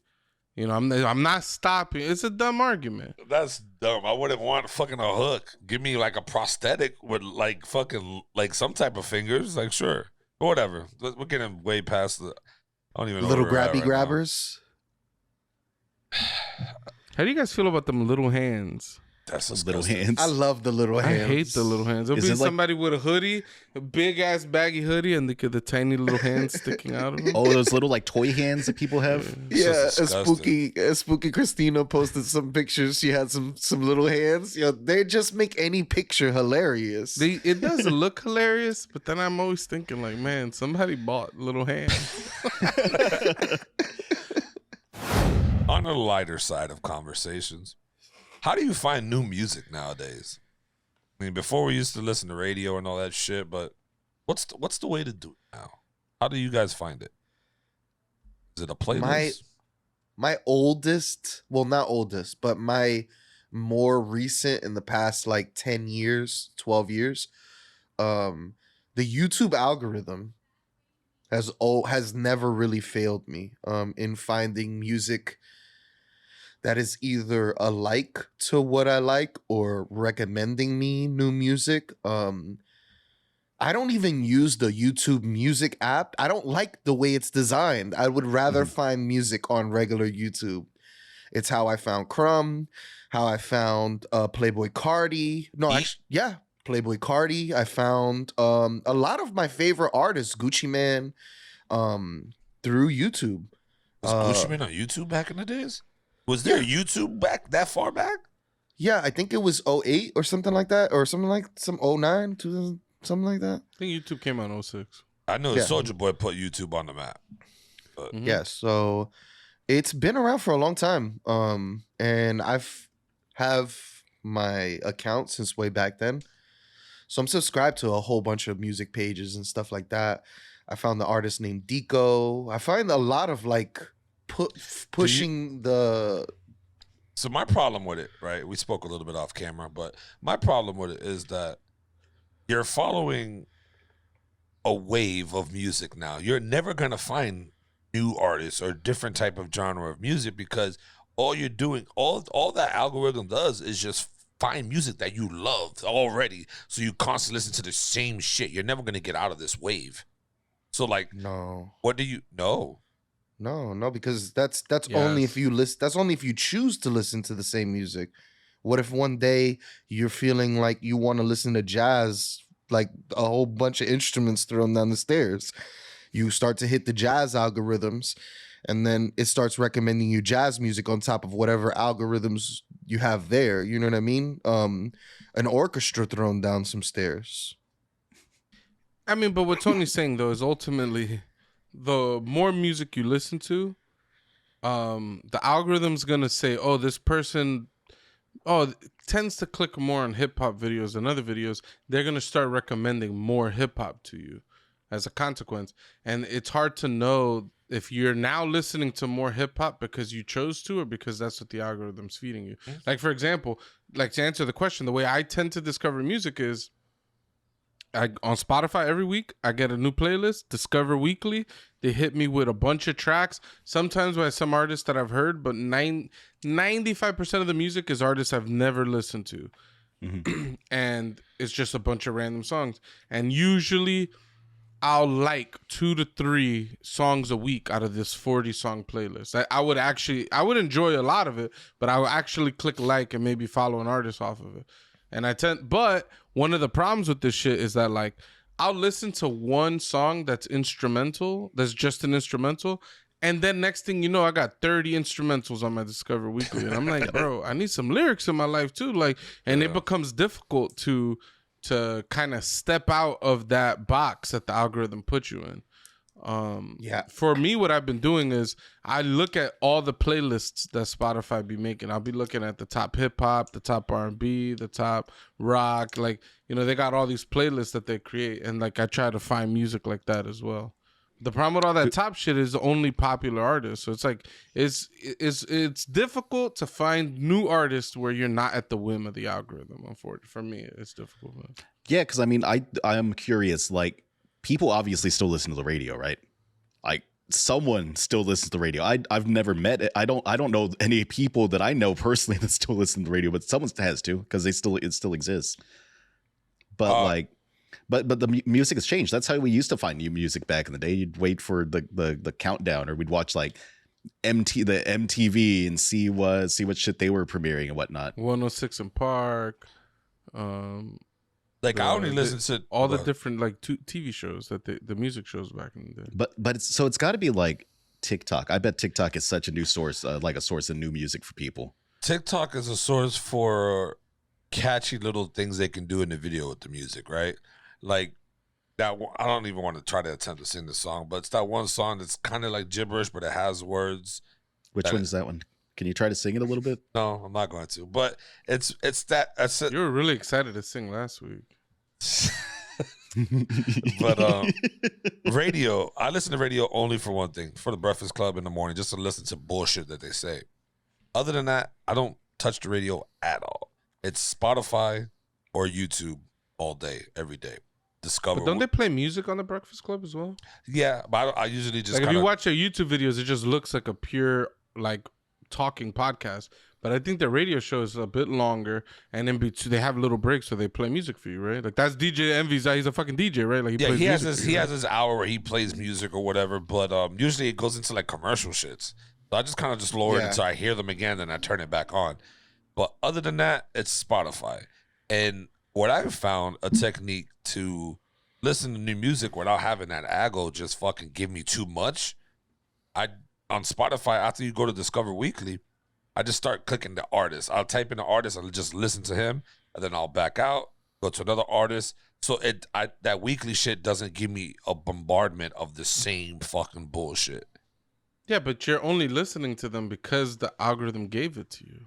Speaker 4: You know, I'm not stopping. It's a dumb argument.
Speaker 1: That's dumb. I wouldn't want fucking a hook. Give me like a prosthetic with like fucking like some type of fingers. Like sure, but whatever. We're getting way past the. I don't even know
Speaker 2: Little
Speaker 1: where we're at
Speaker 2: grabby
Speaker 1: right
Speaker 2: grabbers.
Speaker 4: How do you guys feel about them little hands?
Speaker 1: That's
Speaker 3: Little
Speaker 1: disgusting.
Speaker 3: hands.
Speaker 2: I love the little hands.
Speaker 4: I hate the little hands. There'll
Speaker 3: Is
Speaker 4: be
Speaker 3: it like-
Speaker 4: somebody with a hoodie, a big ass baggy hoodie, and the tiny little hands sticking out of them.
Speaker 3: Oh, those little like toy hands that people have.
Speaker 2: Yeah,
Speaker 1: It's so
Speaker 2: a spooky Christina posted some pictures. She had some little hands. Yo, they just make any picture hilarious.
Speaker 4: It does look hilarious, but then I'm always thinking like, man, somebody bought little hands.
Speaker 1: On the lighter side of conversations, how do you find new music nowadays? I mean, before we used to listen to radio and all that shit, but what's the way to do it now? How do you guys find it? Is it a playlist?
Speaker 2: My oldest, well, not oldest, but my more recent in the past like 10 years, 12 years, the YouTube algorithm has never really failed me in finding music that is either alike to what I like or recommending me new music. I don't even use the YouTube music app. I don't like the way it's designed. I would rather find music on regular YouTube. It's how I found Crumb, how I found Playboy Cardi. No, actually, yeah, Playboy Cardi. I found a lot of my favorite artists, Gucci Mane, through YouTube.
Speaker 1: Was Gucci Mane on YouTube back in the days? Was there YouTube back that far back?
Speaker 2: Yeah, I think it was 08 or something like that, or something like some 09, 2000, something like that.
Speaker 4: I think YouTube came out in 06.
Speaker 1: I know
Speaker 2: Yeah.
Speaker 1: Soulja Boy put YouTube on the map.
Speaker 2: Yeah, so it's been around for a long time. And have my account since way back then. So I'm subscribed to a whole bunch of music pages and stuff like that. I found the artist named Deco. I find a lot of like pushing the.
Speaker 1: So my problem with it, right? We spoke a little bit off camera, but my problem with it is that you're following a wave of music now. You're never gonna find new artists or different type of genre of music because all you're doing, all that algorithm does is just find music that you love already. So you constantly listen to the same shit. You're never gonna get out of this wave. So like,
Speaker 2: No,
Speaker 1: what do you know?
Speaker 2: no, because that's
Speaker 4: Yes.
Speaker 2: only if you listen. That's only if you choose to listen to the same music. What if one day you're feeling like you want to listen to jazz, like a whole bunch of instruments thrown down the stairs? You start to hit the jazz algorithms, and then it starts recommending you jazz music on top of whatever algorithms you have there. You know what I mean? An orchestra thrown down some stairs.
Speaker 4: I mean, but what Tony's saying though is ultimately the more music you listen to, the algorithm's gonna say, oh, this person tends to click more on hip hop videos than other videos. They're gonna start recommending more hip hop to you as a consequence. And it's hard to know if you're now listening to more hip hop because you chose to or because that's what the algorithm's feeding you. Like, for example, like to answer the question, the way I tend to discover music is on Spotify every week, I get a new playlist, Discover Weekly. They hit me with a bunch of tracks, sometimes by some artists that I've heard, but 95% of the music is artists I've never listened to. And it's just a bunch of random songs. And usually I'll like 2 to 3 songs a week out of this 40-song playlist. I would enjoy a lot of it, but I would actually click like and maybe follow an artist off of it. But one of the problems with this shit is that like I'll listen to one song that's instrumental, that's just an instrumental, and then next thing you know, I got 30 instrumentals on my Discover Weekly, and I'm like, bro, I need some lyrics in my life too. Like, and it becomes difficult to kind of step out of that box that the algorithm puts you in. For me, what I've been doing is I look at all the playlists that Spotify be making. I'll be looking at the top hip hop, the top R&B, the top rock. Like, you know, they got all these playlists that they create, and like I try to find music like that as well. The problem with all that top shit is only popular artists. So it's like it's difficult to find new artists where you're not at the whim of the algorithm. Unfortunately, for me, it's difficult. Man.
Speaker 3: Yeah, because I mean, I am curious. Like, people obviously still listen to the radio, right? Like, someone still listens to the radio. I've never met it. I don't know any people that I know personally that still listen to the radio, but someone has to, because it still exists. But but the music has changed. That's how we used to find new music back in the day. You'd wait for the countdown, or we'd watch like the MTV and see what shit they were premiering and whatnot.
Speaker 4: 106 in Park.
Speaker 1: Like I only listen to
Speaker 4: all the different like TV shows that the music shows back in the day.
Speaker 3: But it's got to be like TikTok. I bet TikTok is such a new source, like a source of new music for people.
Speaker 1: TikTok is a source for catchy little things they can do in the video with the music, right? Like that. I don't even want to try to attempt to sing the song, but it's that one song that's kind of like gibberish, but it has words.
Speaker 3: Which one is that one? Can you try to sing it a little bit?
Speaker 1: No, I'm not going to. But it's that.
Speaker 4: You were really excited to sing last week.
Speaker 1: But radio, I listen to radio only for one thing, for the Breakfast Club in the morning, just to listen to bullshit that they say. Other than that, I don't touch the radio at all. It's Spotify or YouTube all day, every day. Discover.
Speaker 4: But don't they play music on the Breakfast Club as well?
Speaker 1: Yeah, but I usually just
Speaker 4: like if you watch their YouTube videos, it just looks like a pure like talking podcast. But I think the radio show is a bit longer, and in between they have little breaks, so they play music for you, right? Like that's DJ Envy's. He's a fucking DJ, right? Like
Speaker 1: he has his hour where he plays music or whatever. But usually it goes into like commercial shits. So I just kind of just lower it until I hear them again, then I turn it back on. But other than that, it's Spotify. And what I've found a technique to listen to new music without having that aggo just fucking give me too much. On Spotify, after you go to Discover Weekly, I just start clicking the artist. I'll type in the artist, I'll just listen to him, and then I'll back out, go to another artist. So that weekly shit doesn't give me a bombardment of the same fucking bullshit.
Speaker 4: Yeah, but you're only listening to them because the algorithm gave it to you.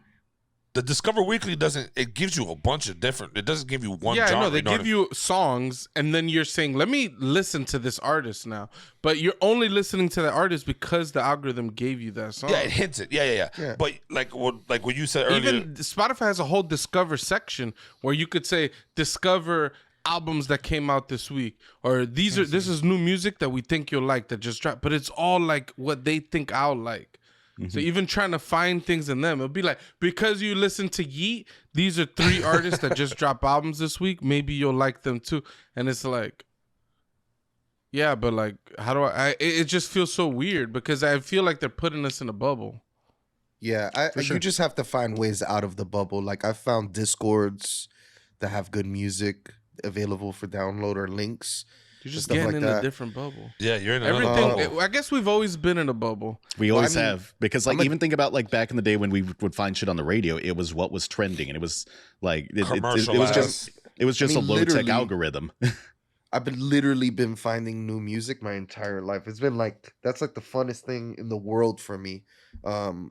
Speaker 1: The Discover Weekly it gives you a bunch of different, it doesn't give you one genre.
Speaker 4: Yeah, no, they give you songs, and then you're saying, let me listen to this artist now. But you're only listening to the artist because the algorithm gave you that song.
Speaker 1: Yeah, it hints it. Yeah. But like what you said earlier.
Speaker 4: Even Spotify has a whole Discover section where you could say, discover albums that came out this week, or this is new music that we think you'll like that just dropped. But it's all like what they think I'll like. So even trying to find things in them, it'll be like, because you listen to Yeat, these are 3 artists that just drop albums this week. Maybe you'll like them too. And it's like, yeah, but like, how do it just feels so weird because I feel like they're putting us in a bubble.
Speaker 2: Yeah, you just have to find ways out of the bubble. Like I found Discords that have good music available for download or links.
Speaker 4: You're just getting in a different bubble.
Speaker 1: Yeah, you're in another bubble.
Speaker 4: I guess we've always been in a bubble.
Speaker 3: We always have. Because like even think about like back in the day when we would find shit on the radio, it was what was trending. And it was like it was just a low-tech algorithm.
Speaker 2: I've literally been finding new music my entire life. It's been like, that's like the funnest thing in the world for me. I'm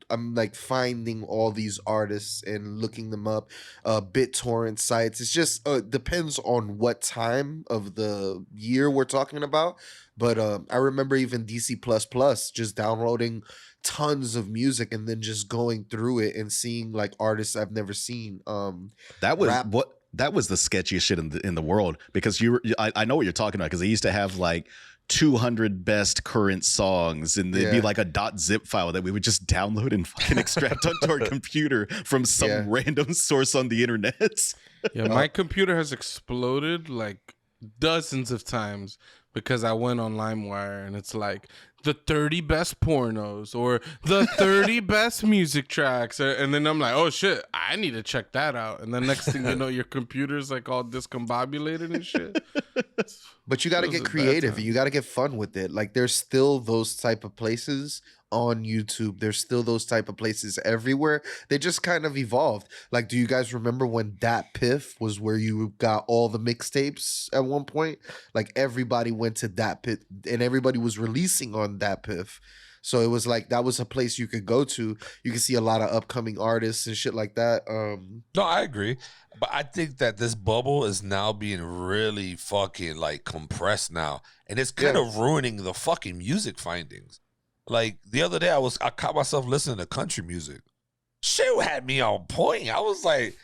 Speaker 2: like finding all these artists and looking them up, BitTorrent sites. It's just depends on what time of the year we're talking about. But I remember even DC++ just downloading tons of music and then just going through it and seeing like artists I've never seen.
Speaker 3: That was the sketchiest shit in the world, because I know what you're talking about, because they used to have like 200 best current songs, and they'd be like a .zip file that we would just download and fucking extract onto our computer from some random source on the internet.
Speaker 4: Yeah, my computer has exploded like dozens of times because I went on LimeWire and it's like the 30 best pornos or the 30 best music tracks. And then I'm like, oh shit, I need to check that out. And the next thing you know, your computer's like all discombobulated and shit.
Speaker 2: But you got to get creative. You got to get fun with it. Like there's still those type of places on YouTube. There's still those type of places everywhere. They just kind of evolved. Like, do you guys remember when Dat Piff was where you got all the mixtapes at one point? Like everybody went to Dat Piff and everybody was releasing on Dat Piff. So it was like, that was a place you could go to. You can see a lot of upcoming artists and shit like that.
Speaker 1: No, I agree. But I think that this bubble is now being really fucking like compressed now. And it's kind of ruining the fucking music findings. Like the other day I caught myself listening to country music. Shit had me on point. I was like,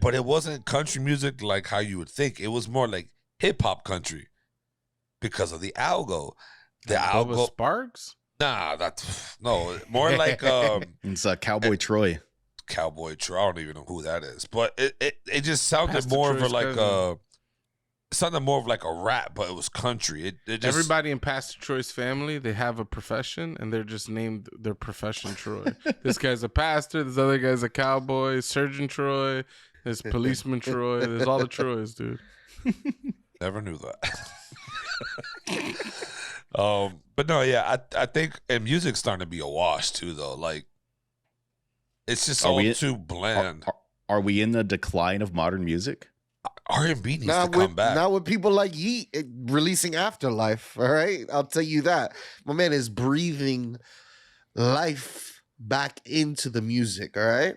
Speaker 1: but it wasn't country music like how you would think. It was more like hip hop country because of the algo. The
Speaker 4: Bubba Sparks?
Speaker 1: Nah, no. More like
Speaker 3: It's Cowboy Troy.
Speaker 1: Cowboy Troy. I don't even know who that is, but it just sounded
Speaker 4: Pastor
Speaker 1: more of
Speaker 4: Troy's
Speaker 1: a like
Speaker 4: cousin.
Speaker 1: sounded more of like a rap, but it was country. It just
Speaker 4: Everybody in Pastor Troy's family, they have a profession, and they're just named their profession Troy. This guy's a pastor. This other guy's a cowboy. Surgeon Troy. There's policeman Troy. There's all the Troys, dude.
Speaker 1: never knew that. But no, yeah, I think and music's starting to be a wash too, though. Like, it's just all too bland.
Speaker 3: Are we in the decline of modern music?
Speaker 1: R&B needs to come back.
Speaker 2: Not with people like Yeat releasing Afterlife. All right, I'll tell you that. My man is breathing life back into the music. All right.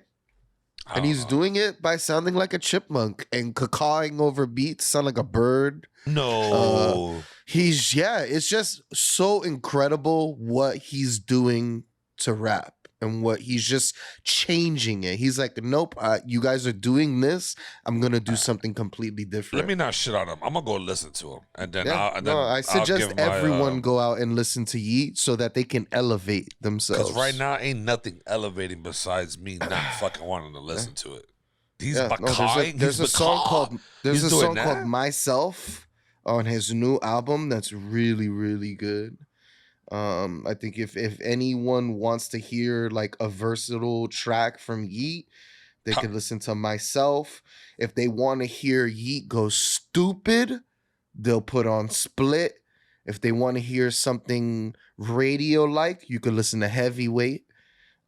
Speaker 2: And he's doing it by sounding like a chipmunk and cawing over beats, sound like a bird.
Speaker 1: No.
Speaker 2: It's just so incredible what he's doing to rap and what he's just changing it. He's like, nope, you guys are doing this. I'm going to do something completely different.
Speaker 1: Let me not shit on him. I'm going to go listen to him. And then,
Speaker 2: I suggest everyone go out and listen to Yeat so that they can elevate themselves.
Speaker 1: Because right now, ain't nothing elevating besides me not fucking wanting to listen to it. He's
Speaker 2: there's a song called Myself on his new album that's really, really good. I think if anyone wants to hear like a versatile track from Yeat, they could listen to Myself. If they want to hear Yeat go stupid, they'll put on Split. If they want to hear something radio-like, you could listen to Heavyweight.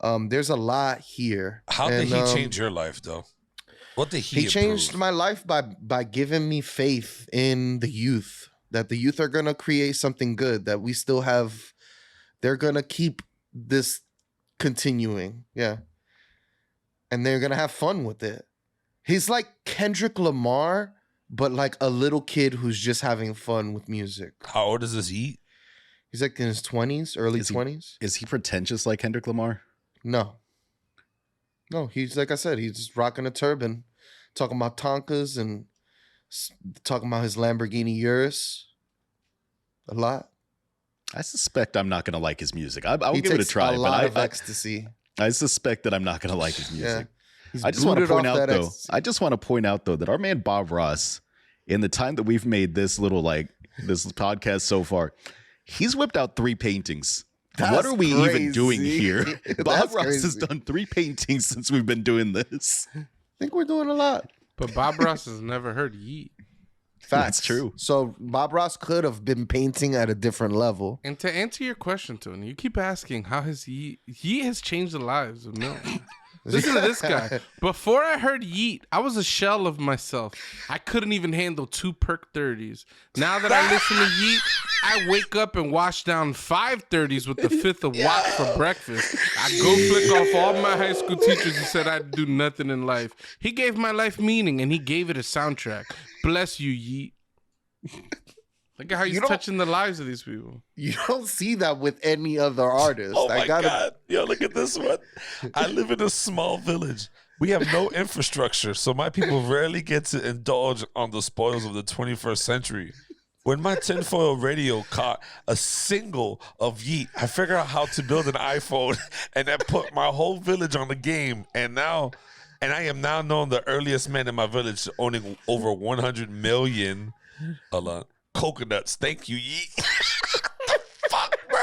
Speaker 2: There's a lot here.
Speaker 1: How did he change your life, though? What did he improve?
Speaker 2: Changed my life by giving me faith in the youth, that the youth are going to create something good, that we still have, they're going to keep this continuing. Yeah. And they're going to have fun with it. He's like Kendrick Lamar, but like a little kid who's just having fun with music.
Speaker 1: How old is this Yeat?
Speaker 2: He's like in his 20s, early 20s.
Speaker 3: Is he pretentious like Kendrick Lamar?
Speaker 2: No, he's like I said, he's rocking a turban, talking about Tonkas and talking about his Lamborghini Urus a lot.
Speaker 3: I suspect I'm not going to like his music. I'll give it a try.
Speaker 2: A lot of ecstasy.
Speaker 3: I suspect that I'm not going to like his music.
Speaker 2: Yeah.
Speaker 3: I just want to point out, though. I just want to point out, though, that our man Bob Ross, in the time that we've made this little this podcast so far, he's whipped out 3 paintings. What are we even doing here? Bob Ross has done 3 paintings since we've been doing this.
Speaker 2: I think we're doing a lot.
Speaker 4: But Bob Ross has never heard Yeat.
Speaker 2: Facts.
Speaker 3: That's true.
Speaker 2: So Bob Ross could have been painting at a different level.
Speaker 4: And to answer your question, Tony, you keep asking how has Yeat has changed the lives of millions. Listen to this guy. Before I heard Yeat, I was a shell of myself. I couldn't even handle 2 perk 30s. Now that I listen to Yeat, I wake up and wash down 5 30s with the 5th of Watt for breakfast. I go flick off all my high school teachers who said I'd do nothing in life. He gave my life meaning, and he gave it a soundtrack. Bless you, Yeat. Look at how he's touching the lives of these people.
Speaker 2: You don't see that with any other artist.
Speaker 1: Oh my God. Yo, look at this one. I live in a small village. We have no infrastructure, so my people rarely get to indulge on the spoils of the 21st century. When my tinfoil radio caught a single of Yeat, I figured out how to build an iPhone and then put my whole village on the game. And I am now known the earliest man in my village owning over 100 million coconuts. Thank you, Yeat. Fuck, bro.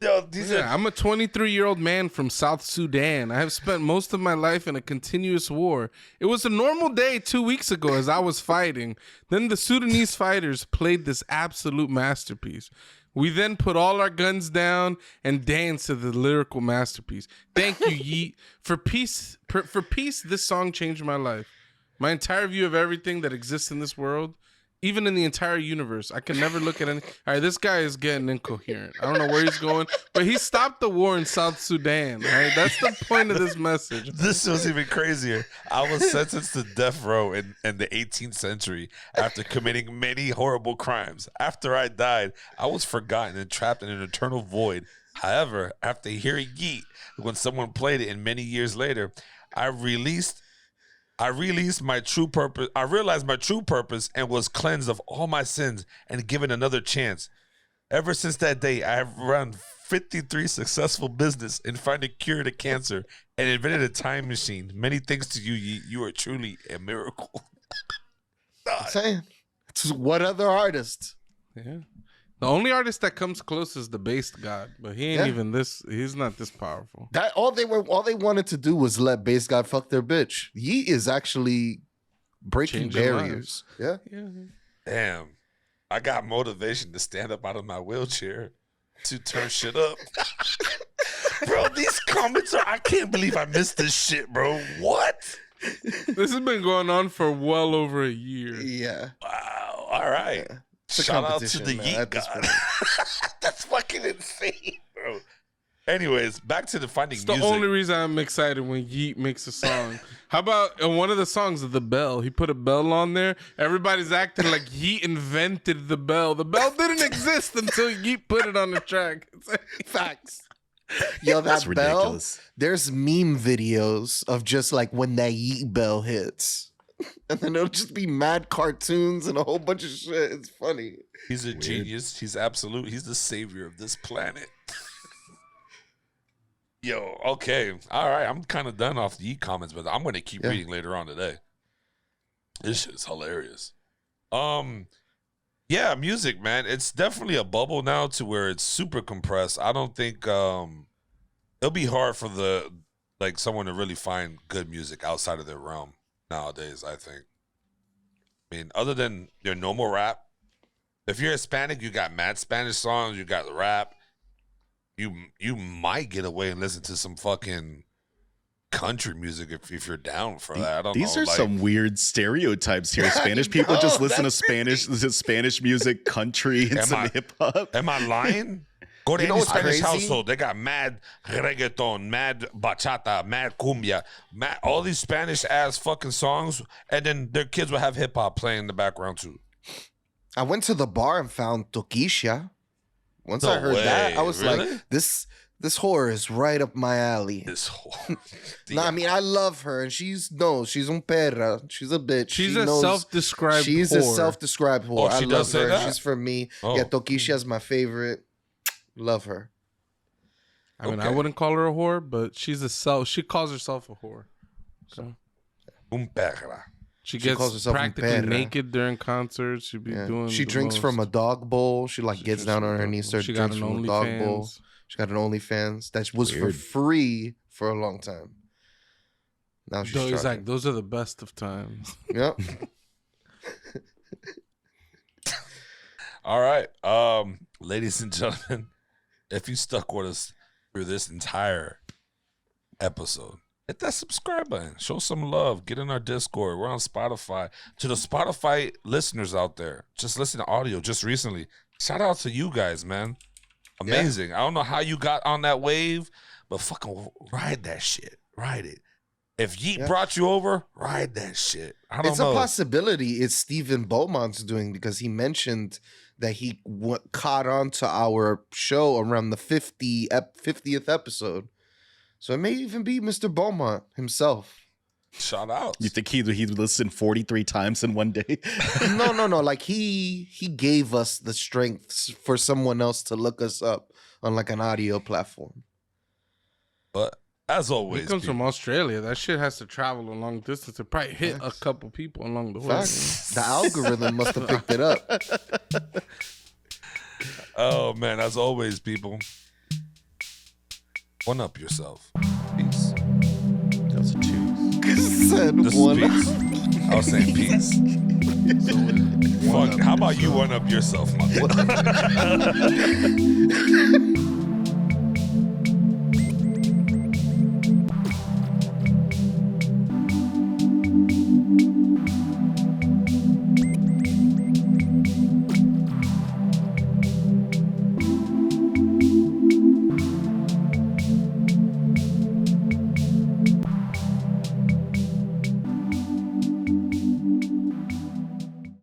Speaker 1: Yo,
Speaker 4: I'm a 23-year-old man from South Sudan. I have spent most of my life in a continuous war. It was a normal day 2 weeks ago as I was fighting. Then the Sudanese fighters played this absolute masterpiece. We then put all our guns down and danced to the lyrical masterpiece. Thank you, Yeat. For peace, this song changed my life. My entire view of everything that exists in this world, even in the entire universe. I can never look at any. All right, this guy is getting incoherent. I don't know where he's going, but he stopped the war in South Sudan. All right, that's the point of this message.
Speaker 1: This was even crazier. I was sentenced to death row in the 18th century after committing many horrible crimes. After I died, I was forgotten and trapped in an eternal void. However, after hearing Yeat, when someone played it and many years later, I realized my true purpose and was cleansed of all my sins and given another chance. Ever since that day, I have run 53 successful business and found a cure to cancer and invented a time machine. Many thanks to you, Yeat. You are truly a miracle.
Speaker 2: I'm saying. It's what other artist?
Speaker 4: Yeah. The only artist that comes close is the Based God, but he ain't even this. He's not this powerful.
Speaker 2: That all they wanted to do was let Bass God fuck their bitch. Yeat is actually breaking
Speaker 4: Changing
Speaker 2: barriers. Yeah.
Speaker 1: Damn. I got motivation to stand up out of my wheelchair to turn shit up. Bro, these comments are, I can't believe I missed this shit, bro. What?
Speaker 4: This has been going on for well over a year.
Speaker 2: Yeah.
Speaker 1: Wow. All right.
Speaker 2: Yeah.
Speaker 1: Shout out to the
Speaker 2: man,
Speaker 1: Yeat
Speaker 2: at this
Speaker 1: God.
Speaker 2: point.
Speaker 1: That's fucking insane, bro. Anyways, back to the finding
Speaker 4: It's the
Speaker 1: music.
Speaker 4: only reason I'm excited when Yeat makes a song. How about in one of the songs of the bell? He put a bell on there. Everybody's acting like Yeat invented the bell. The bell didn't exist until Yeat put it on the track.
Speaker 2: Facts. Yo,
Speaker 3: That's
Speaker 2: that bell.
Speaker 3: ridiculous.
Speaker 2: There's meme videos of just like when that Yeat bell hits. And then it'll just be mad cartoons and a whole bunch of shit. It's funny.
Speaker 1: He's a genius. He's absolute. He's the savior of this planet. Yo, okay. All right. I'm kind of done off the comments, but I'm going to keep reading later on today. This shit is hilarious. Yeah, music, man. It's definitely a bubble now to where it's super compressed. I don't think it'll be hard for someone to really find good music outside of their realm nowadays, I think. I mean, other than their normal rap, if you're Hispanic, you got mad Spanish songs, you got rap. You might get away and listen to some fucking country music if you're down for that. I don't know.
Speaker 3: These are some weird stereotypes here. Spanish people just listen to Spanish music, country, and some hip hop.
Speaker 1: Am I lying? Go to
Speaker 2: You know
Speaker 1: any
Speaker 2: what's
Speaker 1: Spanish
Speaker 2: crazy?
Speaker 1: household. They got mad reggaeton, mad bachata, mad cumbia, all these Spanish ass fucking songs, and then their kids will have hip hop playing in the background too.
Speaker 2: I went to the bar and found Toquisha. Once
Speaker 1: No
Speaker 2: I heard that,
Speaker 1: way.
Speaker 2: I was
Speaker 1: Really?
Speaker 2: like, this horror is right up my alley.
Speaker 1: This whole
Speaker 2: No, I mean, I love her, and she's un perra. She's a bitch.
Speaker 4: She's
Speaker 2: She
Speaker 4: a
Speaker 2: knows-
Speaker 4: self-described
Speaker 2: She's
Speaker 4: whore.
Speaker 2: a self-described whore.
Speaker 1: Oh,
Speaker 2: I
Speaker 1: she
Speaker 2: love
Speaker 1: does say
Speaker 2: her.
Speaker 1: that?
Speaker 2: She's for me.
Speaker 1: Oh.
Speaker 2: Yeah, Toquisha's my favorite. Love her.
Speaker 4: I mean,
Speaker 1: Okay.
Speaker 4: I wouldn't call her a whore, but she calls herself a whore. So
Speaker 1: un perra.
Speaker 4: she
Speaker 2: She calls
Speaker 4: gets
Speaker 2: herself un
Speaker 4: practically
Speaker 2: perra.
Speaker 4: naked during concerts. She'd be
Speaker 2: Yeah.
Speaker 4: doing.
Speaker 2: She
Speaker 4: the
Speaker 2: drinks from a
Speaker 4: most.
Speaker 2: dog bowl. She
Speaker 4: She
Speaker 2: gets
Speaker 4: drinks
Speaker 2: down
Speaker 4: from
Speaker 2: on
Speaker 4: a
Speaker 2: her
Speaker 4: dog
Speaker 2: knees,
Speaker 4: bowl.
Speaker 2: starts
Speaker 4: She got
Speaker 2: drinks
Speaker 4: an
Speaker 2: from a dog bowl.
Speaker 4: OnlyFans.
Speaker 2: She got an OnlyFans that was for
Speaker 3: Weird.
Speaker 2: free for a long time. Now she's
Speaker 4: Doughy's like,
Speaker 2: charging.
Speaker 4: those are the best of times.
Speaker 2: Yep.
Speaker 1: All right. Ladies and gentlemen, if you stuck with us through this entire episode, hit that subscribe button. Show some love. Get in our Discord. We're on Spotify. To the Spotify listeners out there, just listen to audio just recently. Shout out to you guys, man. Amazing. I don't know how you got on that wave, but fucking ride that shit. Ride it. If Yeat brought you over, ride that shit. I don't
Speaker 2: It's
Speaker 1: know.
Speaker 2: a possibility it's Stephen Beaumont's doing because he mentioned that he caught on to our show around the 50th episode. So it may even be Mr. Beaumont himself.
Speaker 1: Shout out.
Speaker 3: You think he listened 43 times in one day?
Speaker 2: No. Like he gave us the strength for someone else to look us up on like an audio platform.
Speaker 1: But as
Speaker 4: He
Speaker 1: always,
Speaker 4: comes from
Speaker 1: people,
Speaker 4: Australia. That shit has to travel a long distance. It probably hit a couple people along the way.
Speaker 2: Facts. The algorithm must have picked it up.
Speaker 1: oh man, as always, people, one up yourself. Peace.
Speaker 3: That was a two.
Speaker 2: Said
Speaker 1: This
Speaker 2: one.
Speaker 1: is peace. I was saying peace. Fuck, how about you one up yourself, mother?